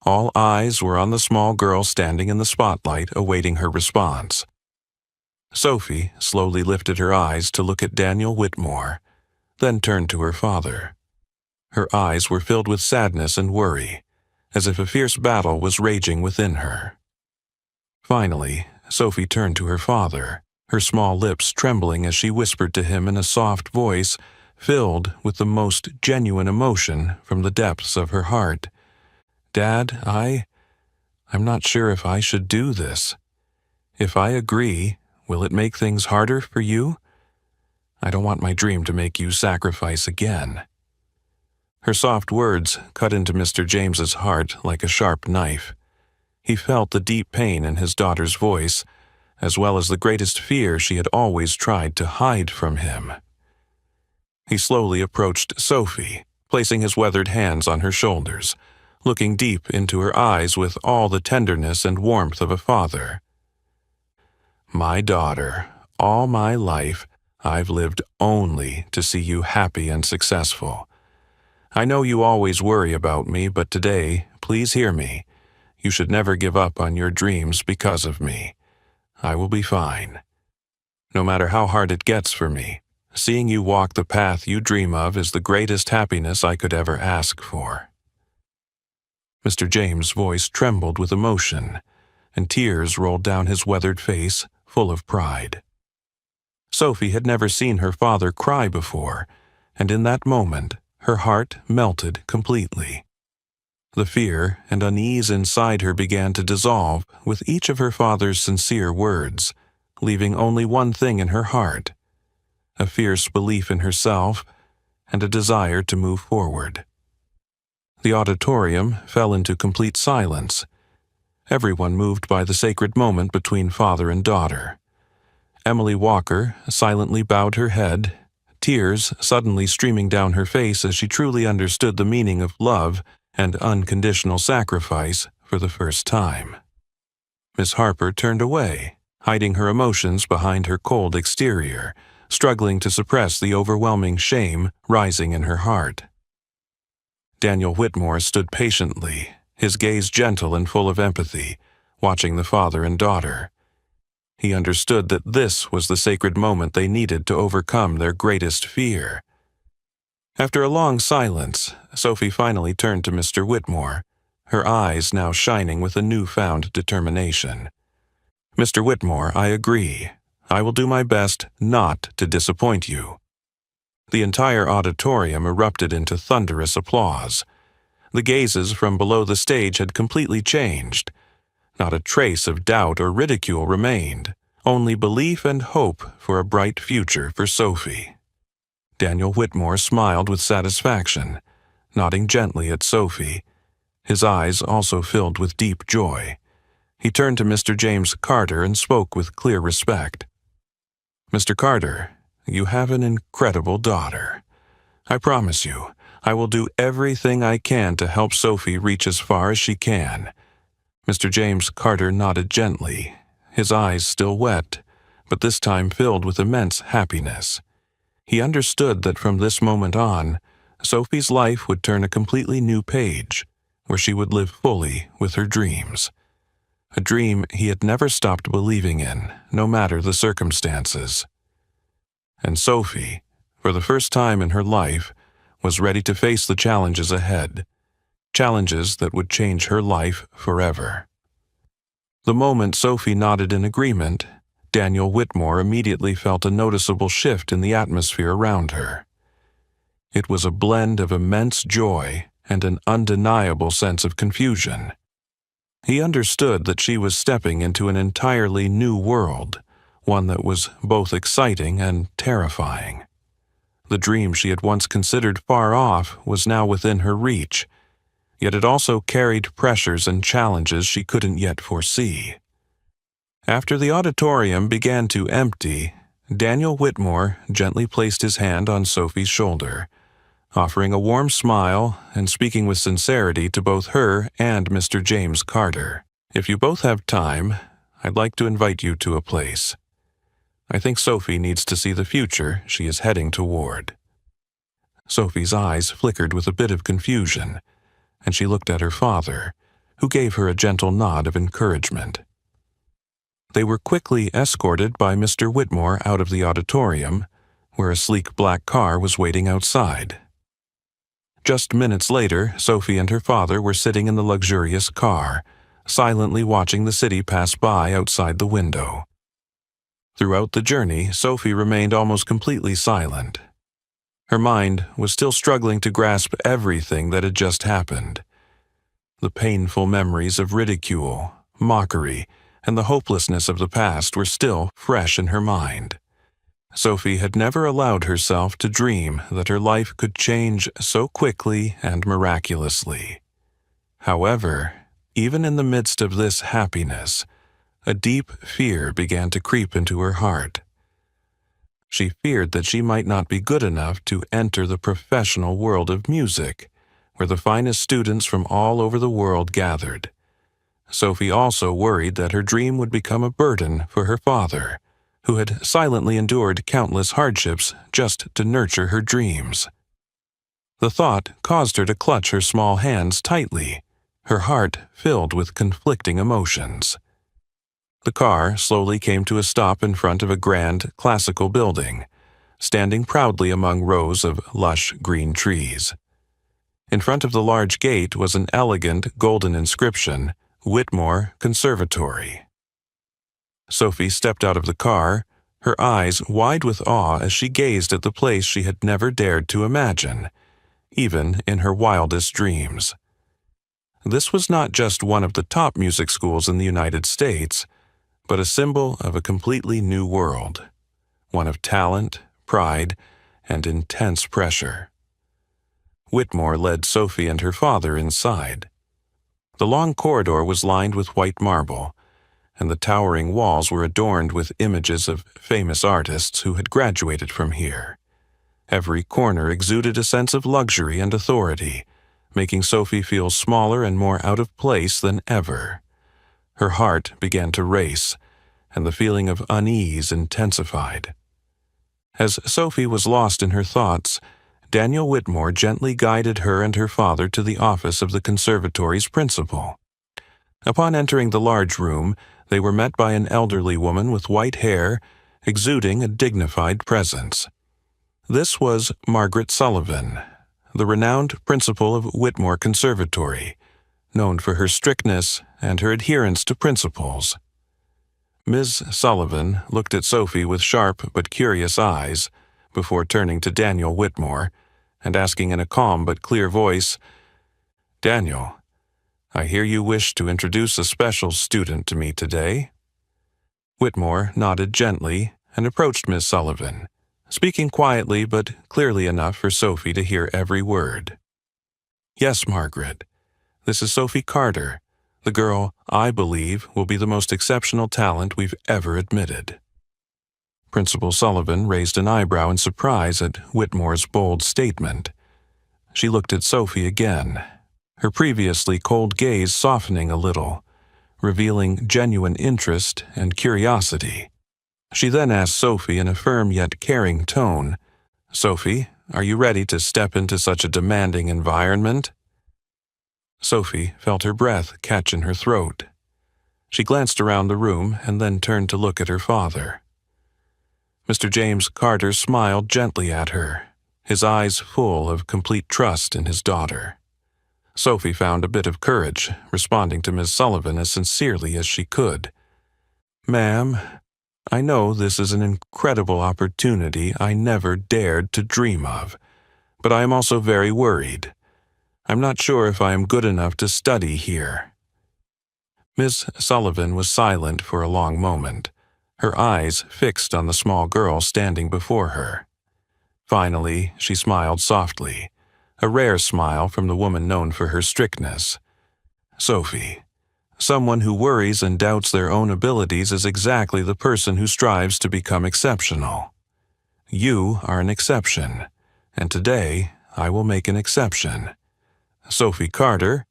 All eyes were on the small girl standing in the spotlight awaiting her response. Sophie slowly lifted her eyes to look at Daniel Whitmore, then turned to her father. Her eyes were filled with sadness and worry, as if a fierce battle was raging within her. Finally, Sophie turned to her father, her small lips trembling as she whispered to him in a soft voice filled with the most genuine emotion from the depths of her heart. "Dad, I'm not sure if I should do this. If I agree, will it make things harder for you? I don't want my dream to make you sacrifice again." Her soft words cut into Mr. James's heart like a sharp knife. He felt the deep pain in his daughter's voice, as well as the greatest fear she had always tried to hide from him. He slowly approached Sophie, placing his weathered hands on her shoulders, looking deep into her eyes with all the tenderness and warmth of a father. "My daughter, all my life, I've lived only to see you happy and successful. I know you always worry about me, but today, please hear me. You should never give up on your dreams because of me. I will be fine. No matter how hard it gets for me, seeing you walk the path you dream of is the greatest happiness I could ever ask for." Mr. James' voice trembled with emotion, and tears rolled down his weathered face, full of pride. Sophie had never seen her father cry before, and in that moment, her heart melted completely. The fear and unease inside her began to dissolve with each of her father's sincere words, leaving only one thing in her heart: a fierce belief in herself and a desire to move forward. The auditorium fell into complete silence, everyone moved by the sacred moment between father and daughter. Emily Walker silently bowed her head, tears suddenly streaming down her face as she truly understood the meaning of love and unconditional sacrifice for the first time. Miss Harper turned away, hiding her emotions behind her cold exterior, struggling to suppress the overwhelming shame rising in her heart. Daniel Whitmore stood patiently, his gaze gentle and full of empathy, watching the father and daughter. He understood that this was the sacred moment they needed to overcome their greatest fear. After a long silence, Sophie finally turned to Mr. Whitmore, her eyes now shining with a newfound determination. "Mr. Whitmore, I agree. I will do my best not to disappoint you." The entire auditorium erupted into thunderous applause. The gazes from below the stage had completely changed. Not a trace of doubt or ridicule remained, only belief and hope for a bright future for Sophie. Daniel Whitmore smiled with satisfaction, nodding gently at Sophie, his eyes also filled with deep joy. He turned to Mr. James Carter and spoke with clear respect. "Mr. Carter, you have an incredible daughter. I promise you, I will do everything I can to help Sophie reach as far as she can." Mr. James Carter nodded gently, his eyes still wet, but this time filled with immense happiness. He understood that from this moment on, Sophie's life would turn a completely new page, where she would live fully with her dreams. A dream he had never stopped believing in, no matter the circumstances. And Sophie, for the first time in her life, was ready to face the challenges ahead, challenges that would change her life forever. The moment Sophie nodded in agreement, Daniel Whitmore immediately felt a noticeable shift in the atmosphere around her. It was a blend of immense joy and an undeniable sense of confusion. He understood that she was stepping into an entirely new world, one that was both exciting and terrifying. The dream she had once considered far off was now within her reach, yet it also carried pressures and challenges she couldn't yet foresee. After the auditorium began to empty, Daniel Whitmore gently placed his hand on Sophie's shoulder, offering a warm smile and speaking with sincerity to both her and Mr. James Carter. "If you both have time, I'd like to invite you to a place. I think Sophie needs to see the future she is heading toward." Sophie's eyes flickered with a bit of confusion, and she looked at her father, who gave her a gentle nod of encouragement. They were quickly escorted by Mr. Whitmore out of the auditorium, where a sleek black car was waiting outside. Just minutes later, Sophie and her father were sitting in the luxurious car, silently watching the city pass by outside the window. Throughout the journey, Sophie remained almost completely silent. Her mind was still struggling to grasp everything that had just happened. The painful memories of ridicule, mockery, and the hopelessness of the past were still fresh in her mind. Sophie had never allowed herself to dream that her life could change so quickly and miraculously. However, even in the midst of this happiness, a deep fear began to creep into her heart. She feared that she might not be good enough to enter the professional world of music, where the finest students from all over the world gathered. Sophie also worried that her dream would become a burden for her father, who had silently endured countless hardships just to nurture her dreams. The thought caused her to clutch her small hands tightly, her heart filled with conflicting emotions. The car slowly came to a stop in front of a grand classical building, standing proudly among rows of lush green trees. In front of the large gate was an elegant golden inscription, "Whitmore Conservatory." Sophie stepped out of the car, her eyes wide with awe as she gazed at the place she had never dared to imagine, even in her wildest dreams. This was not just one of the top music schools in the United States, but a symbol of a completely new world, one of talent, pride, and intense pressure. Whitmore led Sophie and her father inside. The long corridor was lined with white marble, and the towering walls were adorned with images of famous artists who had graduated from here. Every corner exuded a sense of luxury and authority, making Sophie feel smaller and more out of place than ever. Her heart began to race, and the feeling of unease intensified. As Sophie was lost in her thoughts, Daniel Whitmore gently guided her and her father to the office of the conservatory's principal. Upon entering the large room, they were met by an elderly woman with white hair, exuding a dignified presence. This was Margaret Sullivan, the renowned principal of Whitmore Conservatory, known for her strictness and her adherence to principles. Ms. Sullivan looked at Sophie with sharp but curious eyes, before turning to Daniel Whitmore and asking in a calm but clear voice, "Daniel, I hear you wish to introduce a special student to me today." Whitmore nodded gently and approached Miss Sullivan, speaking quietly but clearly enough for Sophie to hear every word. "Yes, Margaret. This is Sophie Carter, the girl I believe will be the most exceptional talent we've ever admitted." Principal Sullivan raised an eyebrow in surprise at Whitmore's bold statement. She looked at Sophie again, her previously cold gaze softening a little, revealing genuine interest and curiosity. She then asked Sophie in a firm yet caring tone, "Sophie, are you ready to step into such a demanding environment?" Sophie felt her breath catch in her throat. She glanced around the room and then turned to look at her father. Mr. James Carter smiled gently at her, his eyes full of complete trust in his daughter. Sophie found a bit of courage, responding to Miss Sullivan as sincerely as she could. "Ma'am, I know this is an incredible opportunity I never dared to dream of, but I am also very worried. I'm not sure if I am good enough to study here." Miss Sullivan was silent for a long moment, her eyes fixed on the small girl standing before her. Finally, she smiled softly, a rare smile from the woman known for her strictness. "Sophie, someone who worries and doubts their own abilities is exactly the person who strives to become exceptional. You are an exception, and today I will make an exception. Sophie Carter,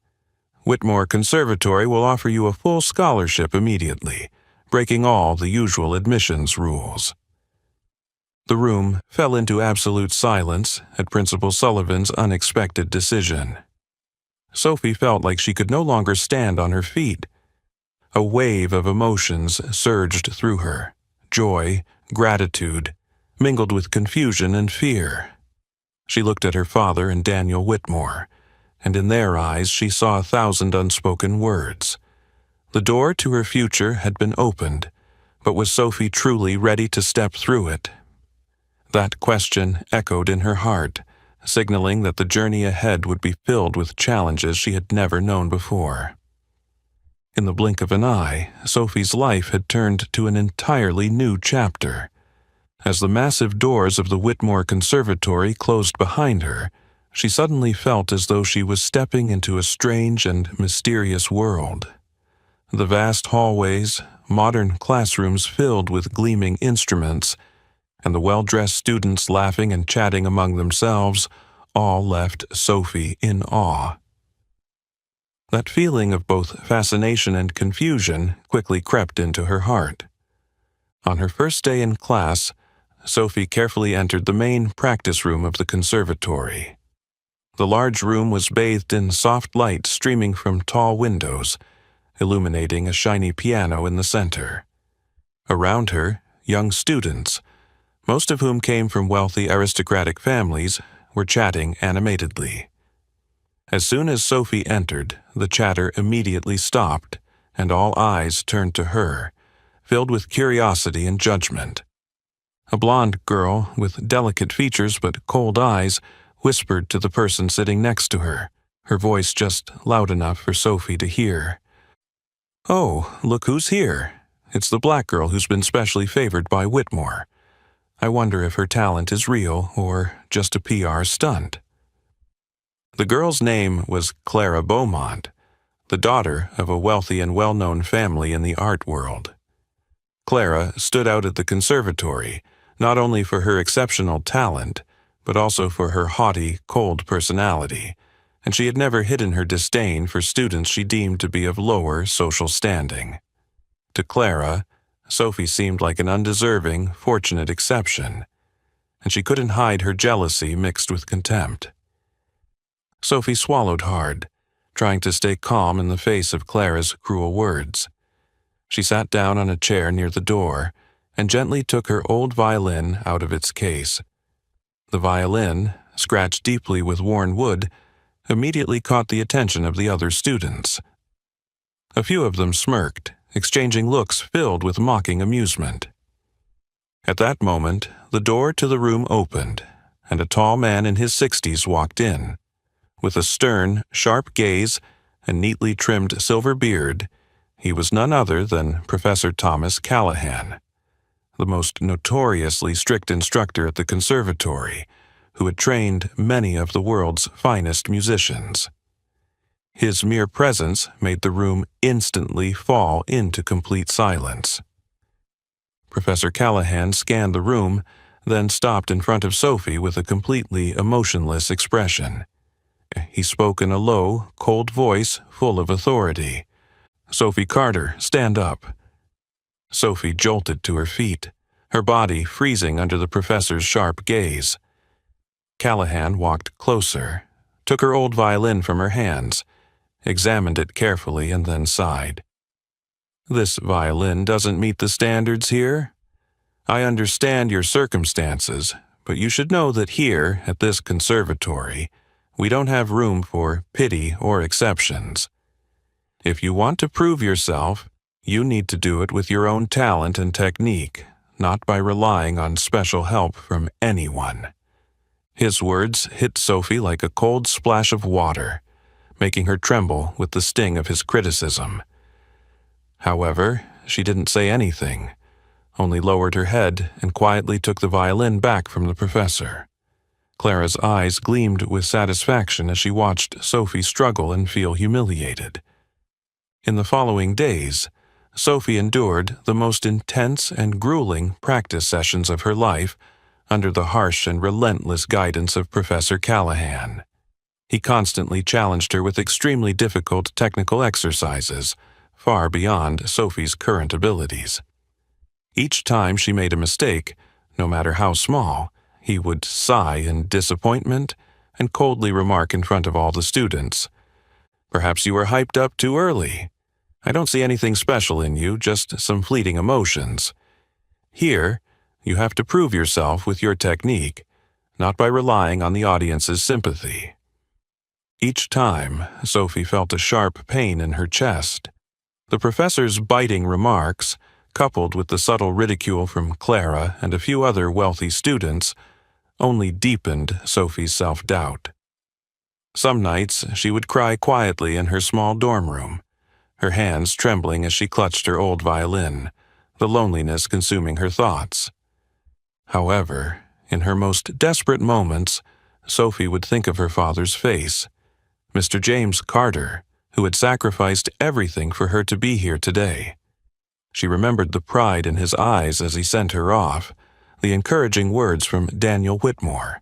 Whitmore Conservatory will offer you a full scholarship immediately, breaking all the usual admissions rules." The room fell into absolute silence at Principal Sullivan's unexpected decision. Sophie felt like she could no longer stand on her feet. A wave of emotions surged through her, joy, gratitude, mingled with confusion and fear. She looked at her father and Daniel Whitmore, and in their eyes she saw 1,000 unspoken words. The door to her future had been opened, but was Sophie truly ready to step through it? That question echoed in her heart, signaling that the journey ahead would be filled with challenges she had never known before. In the blink of an eye, Sophie's life had turned to an entirely new chapter. As the massive doors of the Whitmore Conservatory closed behind her, she suddenly felt as though she was stepping into a strange and mysterious world. The vast hallways, modern classrooms filled with gleaming instruments, and the well-dressed students laughing and chatting among themselves, all left Sophie in awe. That feeling of both fascination and confusion quickly crept into her heart. On her first day in class, Sophie carefully entered the main practice room of the conservatory. The large room was bathed in soft light streaming from tall windows, illuminating a shiny piano in the center. Around her, young students, most of whom came from wealthy aristocratic families, were chatting animatedly. As soon as Sophie entered, the chatter immediately stopped, and all eyes turned to her, filled with curiosity and judgment. A blonde girl with delicate features but cold eyes whispered to the person sitting next to her, her voice just loud enough for Sophie to hear. "Oh, look who's here. It's the black girl who's been specially favored by Whitmore. I wonder if her talent is real or just a PR stunt." The girl's name was Clara Beaumont, the daughter of a wealthy and well-known family in the art world. Clara stood out at the conservatory, not only for her exceptional talent, but also for her haughty, cold personality, and she had never hidden her disdain for students she deemed to be of lower social standing. To Clara, Sophie seemed like an undeserving, fortunate exception, and she couldn't hide her jealousy mixed with contempt. Sophie swallowed hard, trying to stay calm in the face of Clara's cruel words. She sat down on a chair near the door and gently took her old violin out of its case. The violin, scratched deeply with worn wood, immediately caught the attention of the other students. A few of them smirked, exchanging looks filled with mocking amusement. At that moment, the door to the room opened, and a tall man in his 60s walked in. With a stern, sharp gaze and neatly trimmed silver beard, he was none other than Professor Thomas Callahan, the most notoriously strict instructor at the conservatory, who had trained many of the world's finest musicians. His mere presence made the room instantly fall into complete silence. Professor Callahan scanned the room, then stopped in front of Sophie with a completely emotionless expression. He spoke in a low, cold voice full of authority. "Sophie Carter, stand up." Sophie jolted to her feet, her body freezing under the professor's sharp gaze. Callahan walked closer, took her old violin from her hands, examined it carefully, and then sighed. "This violin doesn't meet the standards here. I understand your circumstances, But you should know that here, at this conservatory, we don't have room for pity or exceptions. If you want to prove yourself, you need to do it with your own talent and technique, not by relying on special help from anyone." His words hit Sophie like a cold splash of water, making her tremble with the sting of his criticism. However, she didn't say anything, only lowered her head and quietly took the violin back from the professor. Clara's eyes gleamed with satisfaction as she watched Sophie struggle and feel humiliated. In the following days, Sophie endured the most intense and grueling practice sessions of her life under the harsh and relentless guidance of Professor Callahan. He constantly challenged her with extremely difficult technical exercises, far beyond Sophie's current abilities. Each time she made a mistake, no matter how small, he would sigh in disappointment and coldly remark in front of all the students, "Perhaps you were hyped up too early. I don't see anything special in you, just some fleeting emotions. Here, you have to prove yourself with your technique, not by relying on the audience's sympathy." Each time, Sophie felt a sharp pain in her chest. The professor's biting remarks, coupled with the subtle ridicule from Clara and a few other wealthy students, only deepened Sophie's self-doubt. Some nights she would cry quietly in her small dorm room, her hands trembling as she clutched her old violin, the loneliness consuming her thoughts. However, in her most desperate moments, Sophie would think of her father's face, Mr. James Carter, who had sacrificed everything for her to be here today. She remembered the pride in his eyes as he sent her off, the encouraging words from Daniel Whitmore,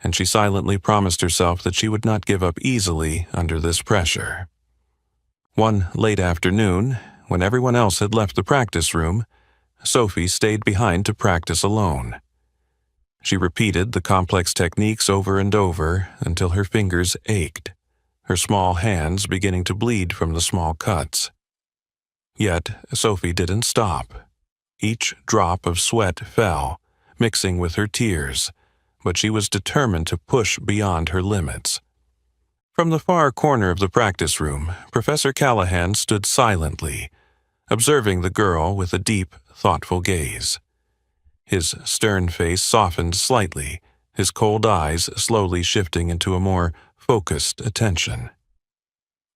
and she silently promised herself that she would not give up easily under this pressure. One late afternoon, when everyone else had left the practice room, Sophie stayed behind to practice alone. She repeated the complex techniques over and over until her fingers ached, her small hands beginning to bleed from the small cuts. Yet Sophie didn't stop. Each drop of sweat fell, mixing with her tears, but she was determined to push beyond her limits. From the far corner of the practice room, Professor Callahan stood silently, observing the girl with a deep, thoughtful gaze. His stern face softened slightly, his cold eyes slowly shifting into a more focused attention.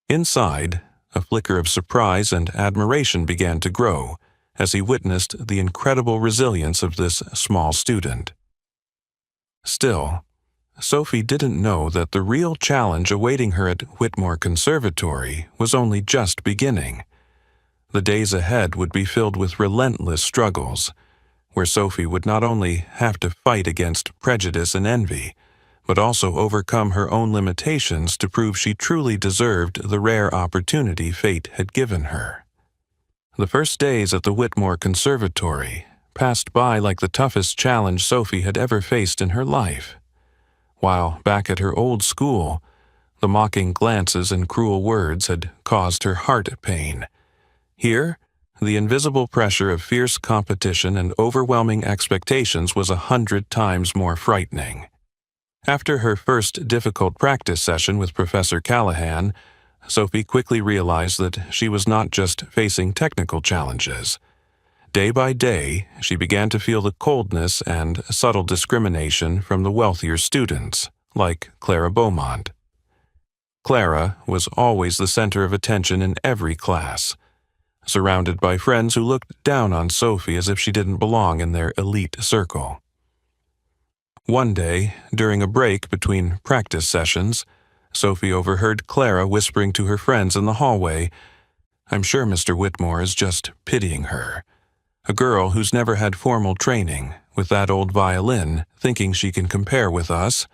Inside, a flicker of surprise and admiration began to grow as he witnessed the incredible resilience of this small student. Still, Sophie didn't know that the real challenge awaiting her at Whitmore Conservatory was only just beginning. The days ahead would be filled with relentless struggles, where Sophie would not only have to fight against prejudice and envy, but also overcome her own limitations to prove she truly deserved the rare opportunity fate had given her. The first days at the Whitmore Conservatory passed by like the toughest challenge Sophie had ever faced in her life. While back at her old school, the mocking glances and cruel words had caused her heart pain. Here, the invisible pressure of fierce competition and overwhelming expectations was 100 times more frightening. After her first difficult practice session with Professor Callahan, Sophie quickly realized that she was not just facing technical challenges. Day by day, she began to feel the coldness and subtle discrimination from the wealthier students, like Clara Beaumont. Clara was always the center of attention in every class, surrounded by friends who looked down on Sophie as if she didn't belong in their elite circle. One day, during a break between practice sessions, Sophie overheard Clara whispering to her friends in the hallway, "I'm sure Mr. Whitmore is just pitying her. A girl who's never had formal training, with that old violin, thinking she can compare with us."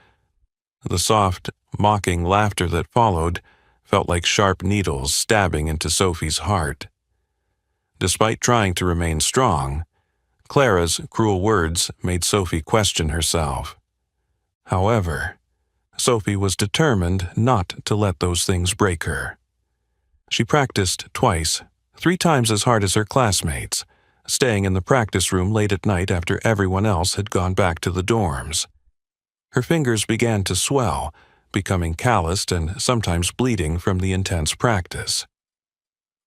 The soft, mocking laughter that followed felt like sharp needles stabbing into Sophie's heart. Despite trying to remain strong, Clara's cruel words made Sophie question herself. However, Sophie was determined not to let those things break her. She practiced twice, 3 times as hard as her classmates, staying in the practice room late at night after everyone else had gone back to the dorms. Her fingers began to swell, becoming calloused and sometimes bleeding from the intense practice.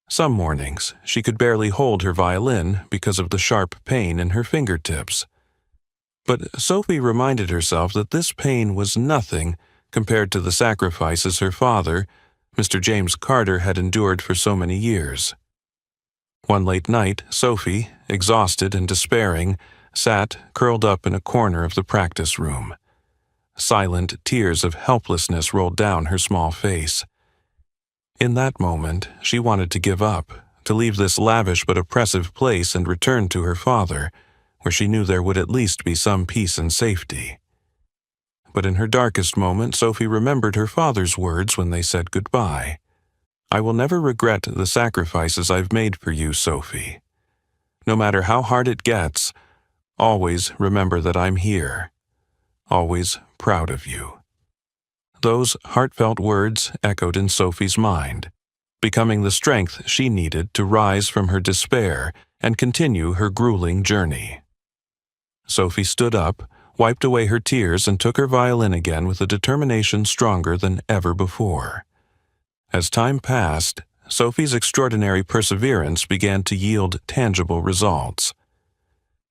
Some mornings, she could barely hold her violin because of the sharp pain in her fingertips. But Sophie reminded herself that this pain was nothing compared to the sacrifices her father, Mr. James Carter, had endured for so many years. One late night, Sophie, exhausted and despairing, sat curled up in a corner of the practice room. Silent tears of helplessness rolled down her small face. In that moment, she wanted to give up, to leave this lavish but oppressive place and return to her father, where she knew there would at least be some peace and safety. But in her darkest moment, Sophie remembered her father's words when they said goodbye. "I will never regret the sacrifices I've made for you, Sophie. No matter how hard it gets, always remember that I'm here. Always proud of you." Those heartfelt words echoed in Sophie's mind, becoming the strength she needed to rise from her despair and continue her grueling journey. Sophie stood up, wiped away her tears, and took her violin again with a determination stronger than ever before. As time passed, Sophie's extraordinary perseverance began to yield tangible results.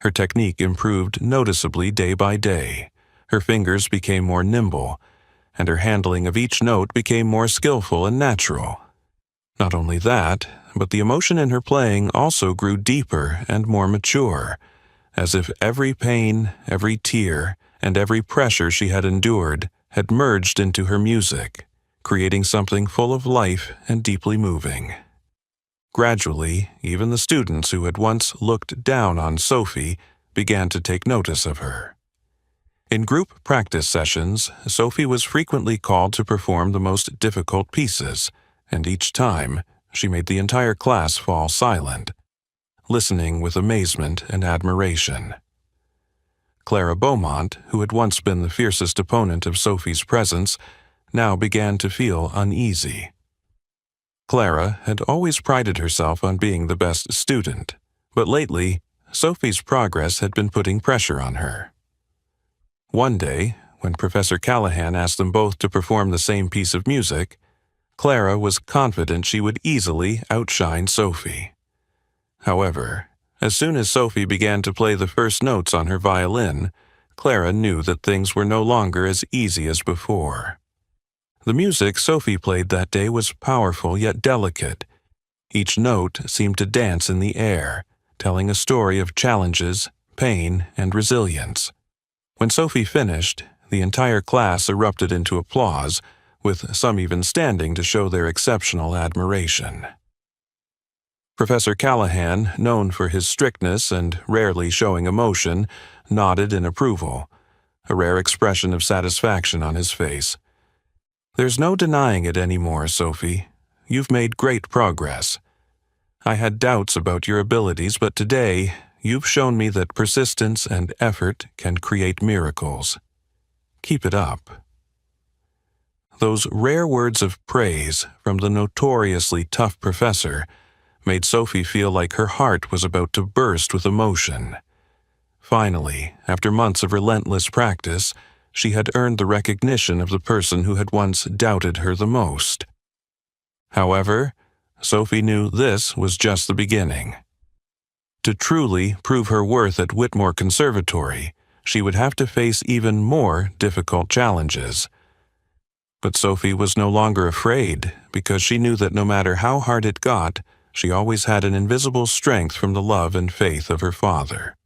Her technique improved noticeably day by day. Her fingers became more nimble, and her handling of each note became more skillful and natural. Not only that, but the emotion in her playing also grew deeper and more mature, as if every pain, every tear, and every pressure she had endured had merged into her music, creating something full of life and deeply moving. Gradually, even the students who had once looked down on Sophie began to take notice of her. In group practice sessions, Sophie was frequently called to perform the most difficult pieces, and each time, she made the entire class fall silent, listening with amazement and admiration. Clara Beaumont, who had once been the fiercest opponent of Sophie's presence, now began to feel uneasy. Clara had always prided herself on being the best student, but lately, Sophie's progress had been putting pressure on her. One day, when Professor Callahan asked them both to perform the same piece of music, Clara was confident she would easily outshine Sophie. However, as soon as Sophie began to play the first notes on her violin, Clara knew that things were no longer as easy as before. The music Sophie played that day was powerful yet delicate. Each note seemed to dance in the air, telling a story of challenges, pain, and resilience. When Sophie finished, the entire class erupted into applause, with some even standing to show their exceptional admiration. Professor Callahan, known for his strictness and rarely showing emotion, nodded in approval, a rare expression of satisfaction on his face. "There's no denying it anymore, Sophie. You've made great progress. I had doubts about your abilities, but today, you've shown me that persistence and effort can create miracles. Keep it up." Those rare words of praise from the notoriously tough professor made Sophie feel like her heart was about to burst with emotion. Finally, after months of relentless practice, she had earned the recognition of the person who had once doubted her the most. However, Sophie knew this was just the beginning. To truly prove her worth at Whitmore Conservatory, she would have to face even more difficult challenges. But Sophie was no longer afraid, because she knew that no matter how hard it got, she always had an invisible strength from the love and faith of her father.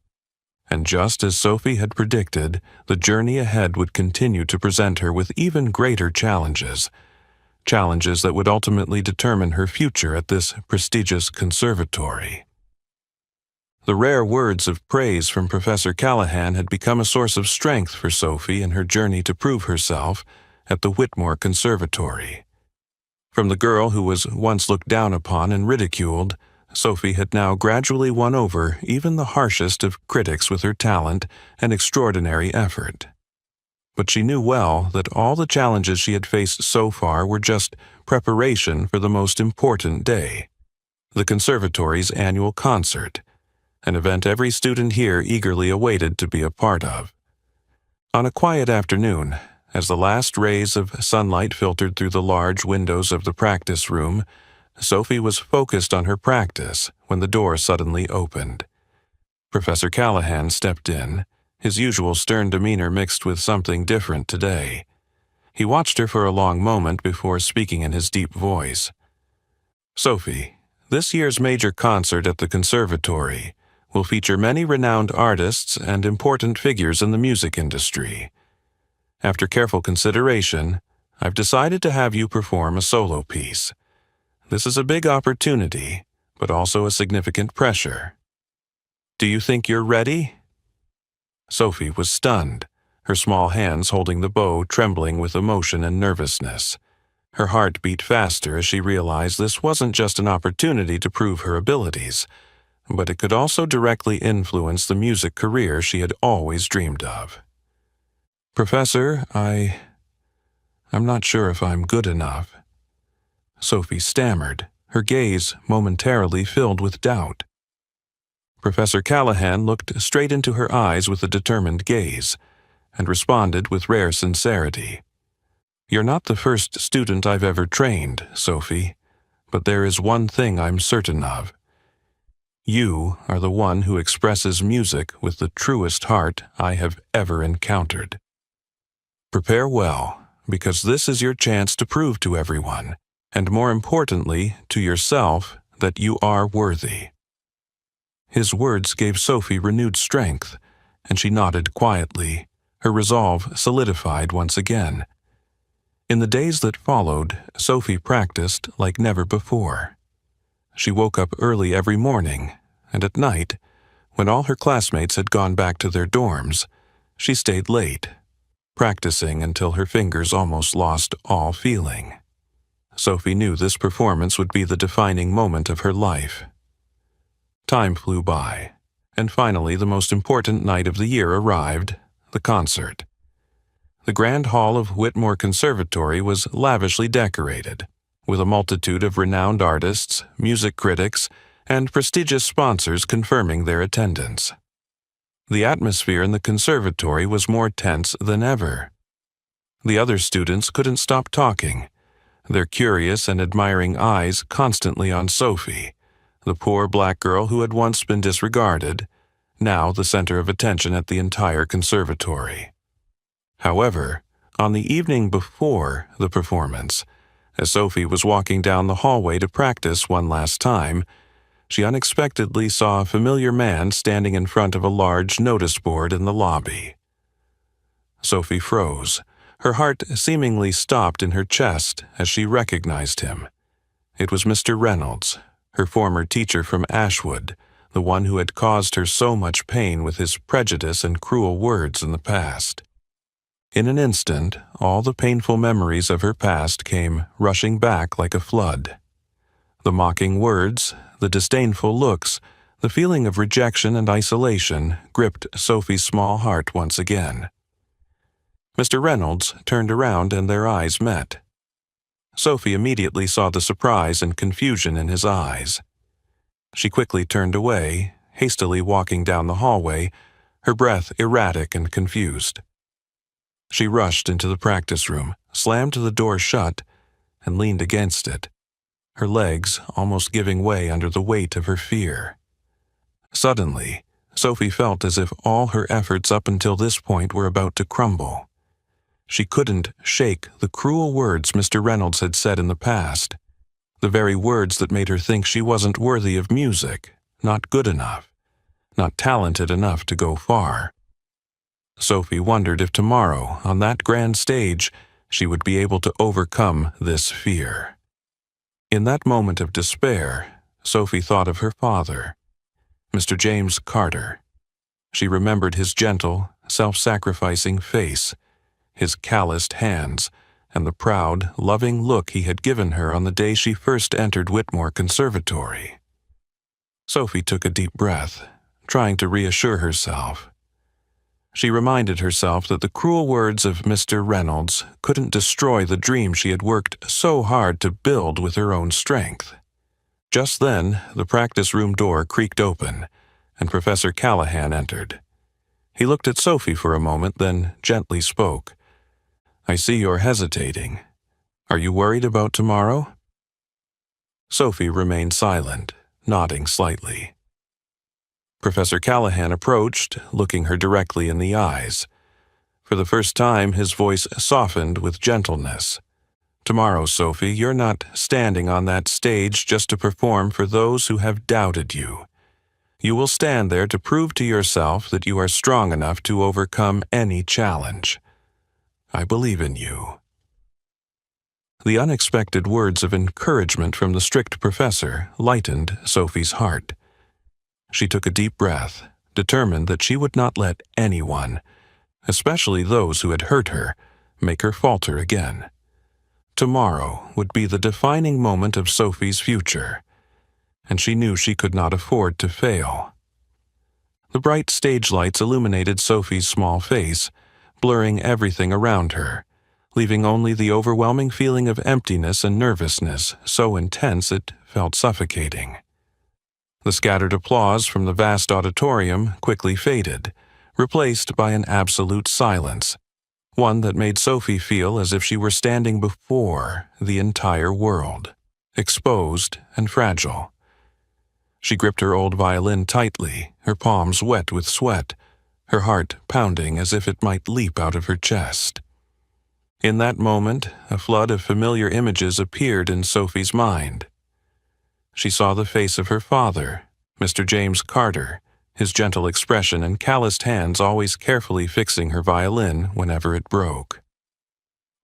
And just as Sophie had predicted, the journey ahead would continue to present her with even greater challenges that would ultimately determine her future at this prestigious conservatory. The rare words of praise from Professor Callahan had become a source of strength for Sophie in her journey to prove herself at the Whitmore Conservatory. From the girl who was once looked down upon and ridiculed, Sophie had now gradually won over even the harshest of critics with her talent and extraordinary effort. But she knew well that all the challenges she had faced so far were just preparation for the most important day, the conservatory's annual concert. an event every student here eagerly awaited to be a part of. On a quiet afternoon, as the last rays of sunlight filtered through the large windows of the practice room, Sophie was focused on her practice when the door suddenly opened. Professor Callahan stepped in, his usual stern demeanor mixed with something different today. He watched her for a long moment before speaking in his deep voice. "Sophie, this year's major concert at the conservatory will feature many renowned artists and important figures in the music industry. After careful consideration, I've decided to have you perform a solo piece. This is a big opportunity, but also a significant pressure. Do you think you're ready?" Sophie was stunned, her small hands holding the bow trembling with emotion and nervousness. Her heart beat faster as she realized this wasn't just an opportunity to prove her abilities, but it could also directly influence the music career she had always dreamed of. "Professor, I'm not sure if I'm good enough," Sophie stammered, her gaze momentarily filled with doubt. Professor Callahan looked straight into her eyes with a determined gaze, and responded with rare sincerity. "You're not the first student I've ever trained, Sophie, but there is one thing I'm certain of. You are the one who expresses music with the truest heart I have ever encountered. Prepare well, because this is your chance to prove to everyone, and more importantly, to yourself, that you are worthy." His words gave Sophie renewed strength, and she nodded quietly, her resolve solidified once again. In the days that followed, Sophie practiced like never before. She woke up early every morning, and at night, when all her classmates had gone back to their dorms, she stayed late, practicing until her fingers almost lost all feeling. Sophie knew this performance would be the defining moment of her life. Time flew by, and finally the most important night of the year arrived, the concert. The grand hall of Whitmore Conservatory was lavishly decorated, with a multitude of renowned artists, music critics, and prestigious sponsors confirming their attendance. The atmosphere in the conservatory was more tense than ever. The other students couldn't stop talking, their curious and admiring eyes constantly on Sophie, the poor black girl who had once been disregarded, now the center of attention at the entire conservatory. However, on the evening before the performance, as Sophie was walking down the hallway to practice one last time, she unexpectedly saw a familiar man standing in front of a large notice board in the lobby. Sophie froze, her heart seemingly stopped in her chest as she recognized him. It was Mr. Reynolds, her former teacher from Ashwood, the one who had caused her so much pain with his prejudice and cruel words in the past. In an instant, all the painful memories of her past came rushing back like a flood. The mocking words, the disdainful looks, the feeling of rejection and isolation gripped Sophie's small heart once again. Mr. Reynolds turned around and their eyes met. Sophie immediately saw the surprise and confusion in his eyes. She quickly turned away, hastily walking down the hallway, her breath erratic and confused. She rushed into the practice room, slammed the door shut, and leaned against it, her legs almost giving way under the weight of her fear. Suddenly, Sophie felt as if all her efforts up until this point were about to crumble. She couldn't shake the cruel words Mr. Reynolds had said in the past, the very words that made her think she wasn't worthy of music, not good enough, not talented enough to go far. Sophie wondered if tomorrow, on that grand stage, she would be able to overcome this fear. In that moment of despair, Sophie thought of her father, Mr. James Carter. She remembered his gentle, self-sacrificing face, his calloused hands, and the proud, loving look he had given her on the day she first entered Whitmore Conservatory. Sophie took a deep breath, trying to reassure herself. She reminded herself that the cruel words of Mr. Reynolds couldn't destroy the dream she had worked so hard to build with her own strength. Just then, the practice room door creaked open, and Professor Callahan entered. He looked at Sophie for a moment, then gently spoke. "I see you're hesitating. Are you worried about tomorrow?" Sophie remained silent, nodding slightly. Professor Callahan approached, looking her directly in the eyes. For the first time, his voice softened with gentleness. "Tomorrow, Sophie, you're not standing on that stage just to perform for those who have doubted you. You will stand there to prove to yourself that you are strong enough to overcome any challenge. I believe in you." The unexpected words of encouragement from the strict professor lightened Sophie's heart. She took a deep breath, determined that she would not let anyone, especially those who had hurt her, make her falter again. Tomorrow would be the defining moment of Sophie's future, and she knew she could not afford to fail. The bright stage lights illuminated Sophie's small face, blurring everything around her, leaving only the overwhelming feeling of emptiness and nervousness so intense it felt suffocating. The scattered applause from the vast auditorium quickly faded, replaced by an absolute silence, one that made Sophie feel as if she were standing before the entire world, exposed and fragile. She gripped her old violin tightly, her palms wet with sweat, her heart pounding as if it might leap out of her chest. In that moment, a flood of familiar images appeared in Sophie's mind. She saw the face of her father, Mr. James Carter, his gentle expression and calloused hands always carefully fixing her violin whenever it broke.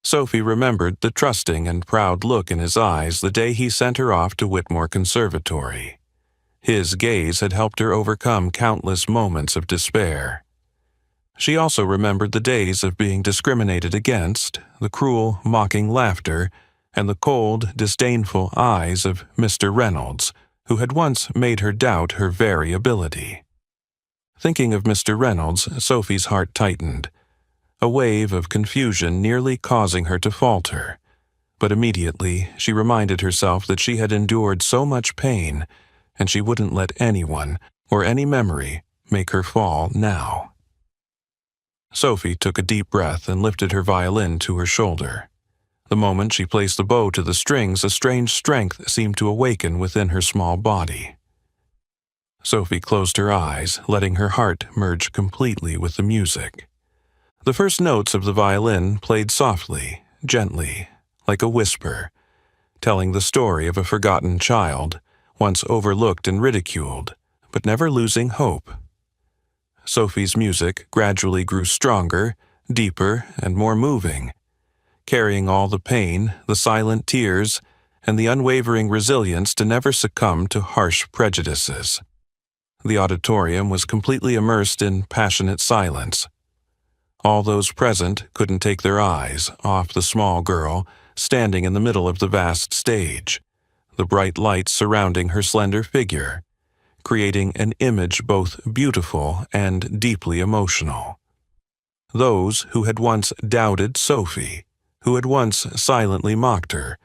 Sophie remembered the trusting and proud look in his eyes the day he sent her off to Whitmore Conservatory. His gaze had helped her overcome countless moments of despair. She also remembered the days of being discriminated against, the cruel, mocking laughter, and the cold, disdainful eyes of Mr. Reynolds, who had once made her doubt her very ability. Thinking of Mr. Reynolds, Sophie's heart tightened, a wave of confusion nearly causing her to falter. But immediately she reminded herself that she had endured so much pain, and she wouldn't let anyone or any memory make her fall now. Sophie took a deep breath and lifted her violin to her shoulder. The moment she placed the bow to the strings, a strange strength seemed to awaken within her small body. Sophie closed her eyes, letting her heart merge completely with the music. The first notes of the violin played softly, gently, like a whisper, telling the story of a forgotten child, once overlooked and ridiculed, but never losing hope. Sophie's music gradually grew stronger, deeper, and more moving, carrying all the pain, the silent tears, and the unwavering resilience to never succumb to harsh prejudices. The auditorium was completely immersed in passionate silence. All those present couldn't take their eyes off the small girl standing in the middle of the vast stage, the bright lights surrounding her slender figure, creating an image both beautiful and deeply emotional. Those who had once doubted Sophie, who had once silently mocked her,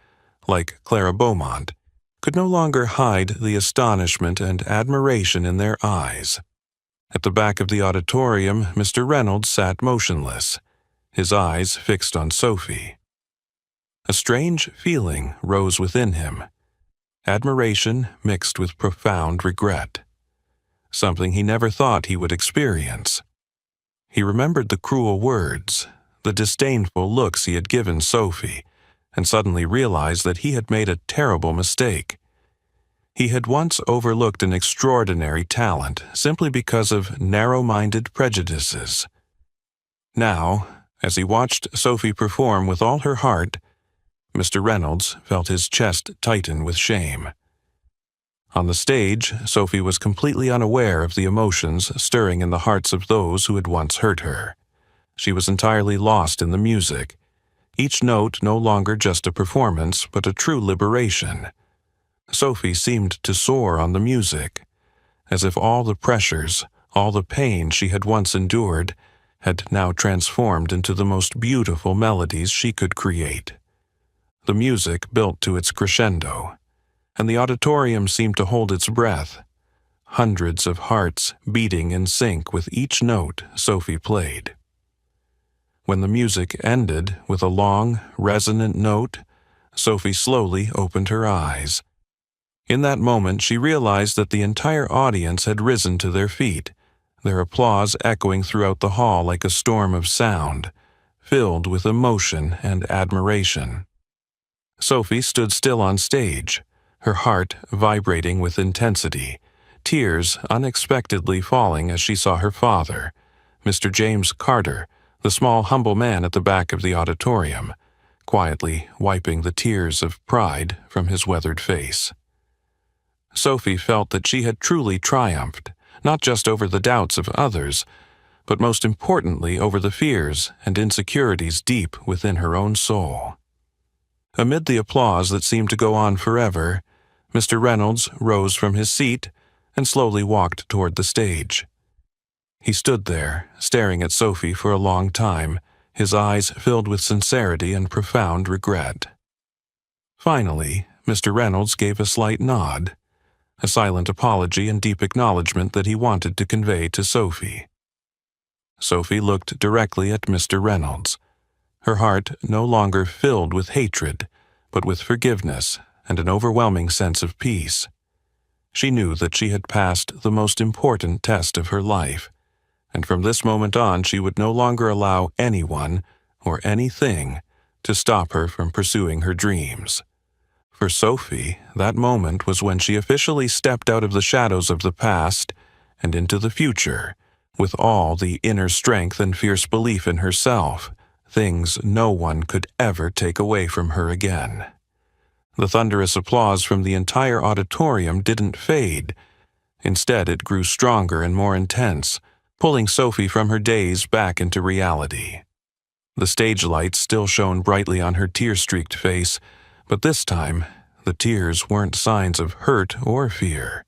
like Clara Beaumont, could no longer hide the astonishment and admiration in their eyes. At the back of the auditorium, Mr. Reynolds sat motionless, his eyes fixed on Sophie. A strange feeling rose within him, admiration mixed with profound regret, something he never thought he would experience. He remembered the cruel words, the disdainful looks he had given Sophie, and suddenly realized that he had made a terrible mistake. He had once overlooked an extraordinary talent simply because of narrow-minded prejudices. Now, as he watched Sophie perform with all her heart, Mr. Reynolds felt his chest tighten with shame. On the stage, Sophie was completely unaware of the emotions stirring in the hearts of those who had once hurt her. She was entirely lost in the music, each note no longer just a performance, but a true liberation. Sophie seemed to soar on the music, as if all the pressures, all the pain she had once endured, had now transformed into the most beautiful melodies she could create. The music built to its crescendo, and the auditorium seemed to hold its breath, hundreds of hearts beating in sync with each note Sophie played. When the music ended with a long, resonant note, Sophie slowly opened her eyes. In that moment, she realized that the entire audience had risen to their feet, their applause echoing throughout the hall like a storm of sound, filled with emotion and admiration. Sophie stood still on stage, her heart vibrating with intensity, tears unexpectedly falling as she saw her father, Mr. James Carter, the small, humble man at the back of the auditorium, quietly wiping the tears of pride from his weathered face. Sophie felt that she had truly triumphed, not just over the doubts of others, but most importantly over the fears and insecurities deep within her own soul. Amid the applause that seemed to go on forever, Mr. Reynolds rose from his seat and slowly walked toward the stage. He stood there, staring at Sophie for a long time, his eyes filled with sincerity and profound regret. Finally, Mr. Reynolds gave a slight nod, a silent apology and deep acknowledgement that he wanted to convey to Sophie. Sophie looked directly at Mr. Reynolds, her heart no longer filled with hatred, but with forgiveness and an overwhelming sense of peace. She knew that she had passed the most important test of her life, and from this moment on she would no longer allow anyone or anything to stop her from pursuing her dreams. For Sophie, that moment was when she officially stepped out of the shadows of the past and into the future, with all the inner strength and fierce belief in herself, things no one could ever take away from her again. The thunderous applause from the entire auditorium didn't fade. Instead, it grew stronger and more intense, pulling Sophie from her daze back into reality. The stage lights still shone brightly on her tear-streaked face, but this time, the tears weren't signs of hurt or fear.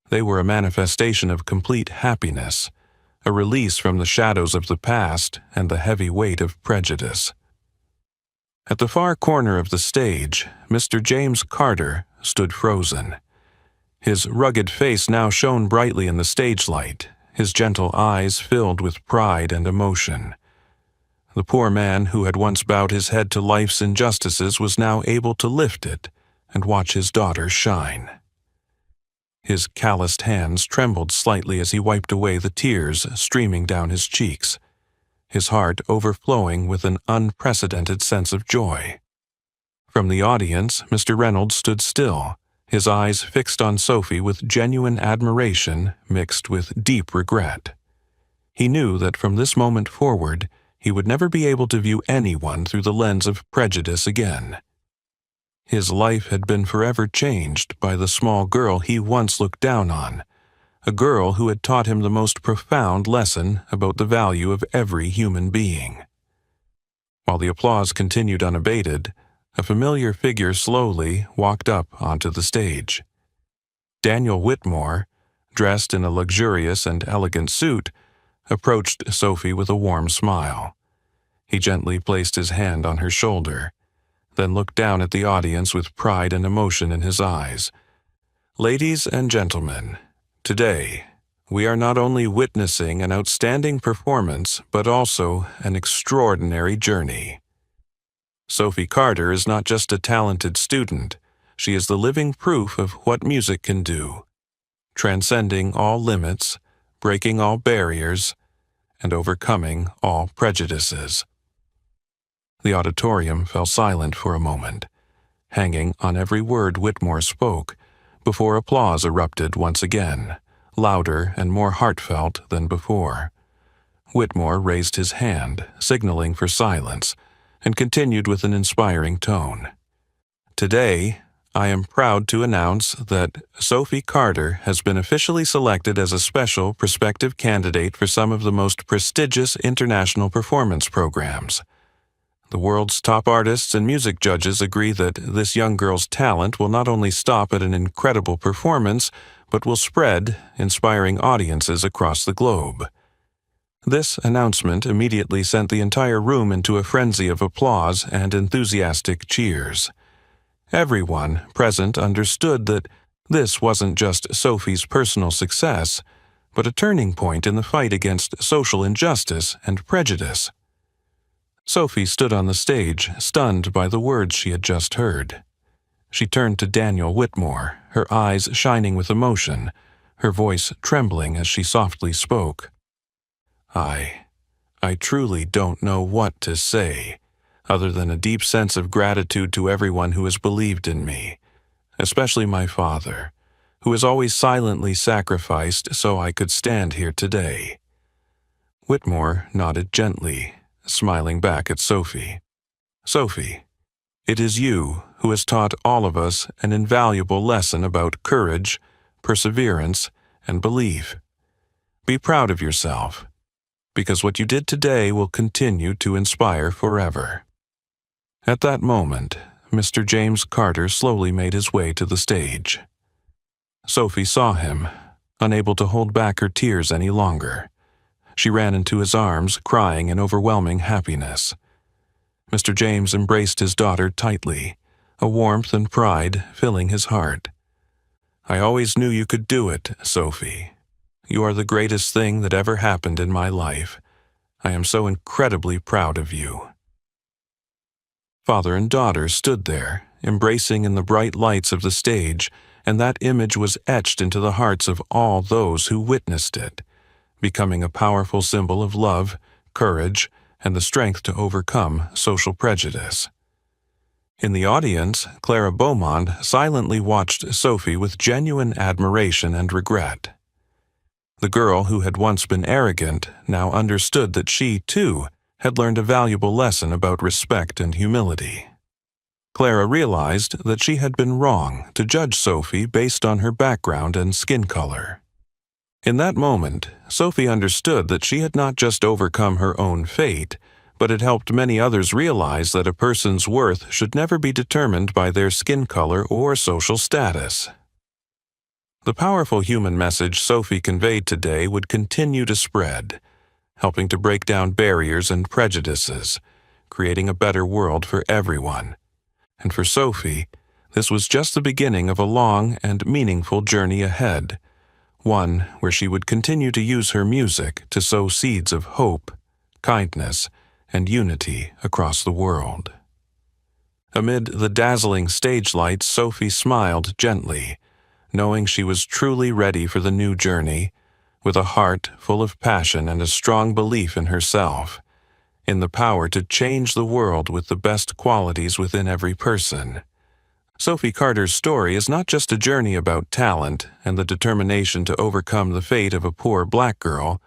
They were a manifestation of complete happiness, a release from the shadows of the past and the heavy weight of prejudice. At the far corner of the stage, Mr. James Carter stood frozen. His rugged face now shone brightly in the stage light, his gentle eyes filled with pride and emotion. The poor man who had once bowed his head to life's injustices was now able to lift it and watch his daughter shine. His calloused hands trembled slightly as he wiped away the tears streaming down his cheeks, his heart overflowing with an unprecedented sense of joy. From the audience, Mr. Reynolds stood still, his eyes fixed on Sophie with genuine admiration mixed with deep regret. He knew that from this moment forward, he would never be able to view anyone through the lens of prejudice again. His life had been forever changed by the small girl he once looked down on, a girl who had taught him the most profound lesson about the value of every human being. While the applause continued unabated, a familiar figure slowly walked up onto the stage. Daniel Whitmore, dressed in a luxurious and elegant suit, approached Sophie with a warm smile. He gently placed his hand on her shoulder, then looked down at the audience with pride and emotion in his eyes. "Ladies and gentlemen, today, we are not only witnessing an outstanding performance, but also an extraordinary journey. Sophie Carter is not just a talented student, she is the living proof of what music can do, transcending all limits, breaking all barriers, and overcoming all prejudices." The auditorium fell silent for a moment, hanging on every word Whitmore spoke, before applause erupted once again, louder and more heartfelt than before. Whitmore raised his hand, signaling for silence, and continued with an inspiring tone. "Today, I am proud to announce that Sophie Carter has been officially selected as a special prospective candidate for some of the most prestigious international performance programs. The world's top artists and music judges agree that this young girl's talent will not only stop at an incredible performance, but will spread, inspiring audiences across the globe." This announcement immediately sent the entire room into a frenzy of applause and enthusiastic cheers. Everyone present understood that This wasn't just Sophie's personal success, but a turning point in the fight against social injustice and prejudice. Sophie stood on the stage, stunned by the words she had just heard. She turned to Daniel Whitmore, her eyes shining with emotion, her voice trembling as she softly spoke. I truly don't know what to say, other than a deep sense of gratitude to everyone who has believed in me, especially my father, who has always silently sacrificed so I could stand here today. Whitmore nodded gently, smiling back at Sophie. Sophie, it is you who has taught all of us an invaluable lesson about courage, perseverance, and belief. Be proud of yourself, because what you did today will continue to inspire forever. At that moment, Mr. James Carter slowly made his way to the stage. Sophie saw him, unable to hold back her tears any longer. She ran into his arms, crying in overwhelming happiness. Mr. James embraced his daughter tightly, a warmth and pride filling his heart. I always knew you could do it, Sophie. You are the greatest thing that ever happened in my life. I am so incredibly proud of you. Father and daughter stood there, embracing in the bright lights of the stage, and that image was etched into the hearts of all those who witnessed it, becoming a powerful symbol of love, courage, and the strength to overcome social prejudice. In the audience, Clara Beaumont silently watched Sophie with genuine admiration and regret. The girl who had once been arrogant now understood that she, too, had learned a valuable lesson about respect and humility. Clara realized that she had been wrong to judge Sophie based on her background and skin color. In that moment, Sophie understood that she had not just overcome her own fate, but had helped many others realize that a person's worth should never be determined by their skin color or social status. The powerful human message Sophie conveyed today would continue to spread, helping to break down barriers and prejudices, creating a better world for everyone. And for Sophie, this was just the beginning of a long and meaningful journey ahead, one where she would continue to use her music to sow seeds of hope, kindness, and unity across the world. Amid the dazzling stage lights, Sophie smiled gently, knowing she was truly ready for the new journey, with a heart full of passion and a strong belief in herself, in the power to change the world with the best qualities within every person. Sophie Carter's story is not just a journey about talent and the determination to overcome the fate of a poor black girl,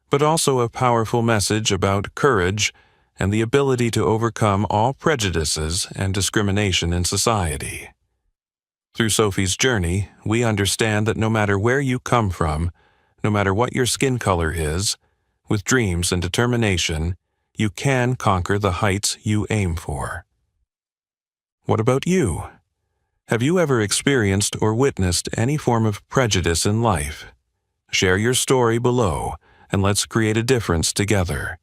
but also a powerful message about courage and the ability to overcome all prejudices and discrimination in society. Through Sophie's journey, we understand that no matter where you come from, no matter what your skin color is, with dreams and determination, you can conquer the heights you aim for. What about you? Have you ever experienced or witnessed any form of prejudice in life? Share your story below, and let's create a difference together.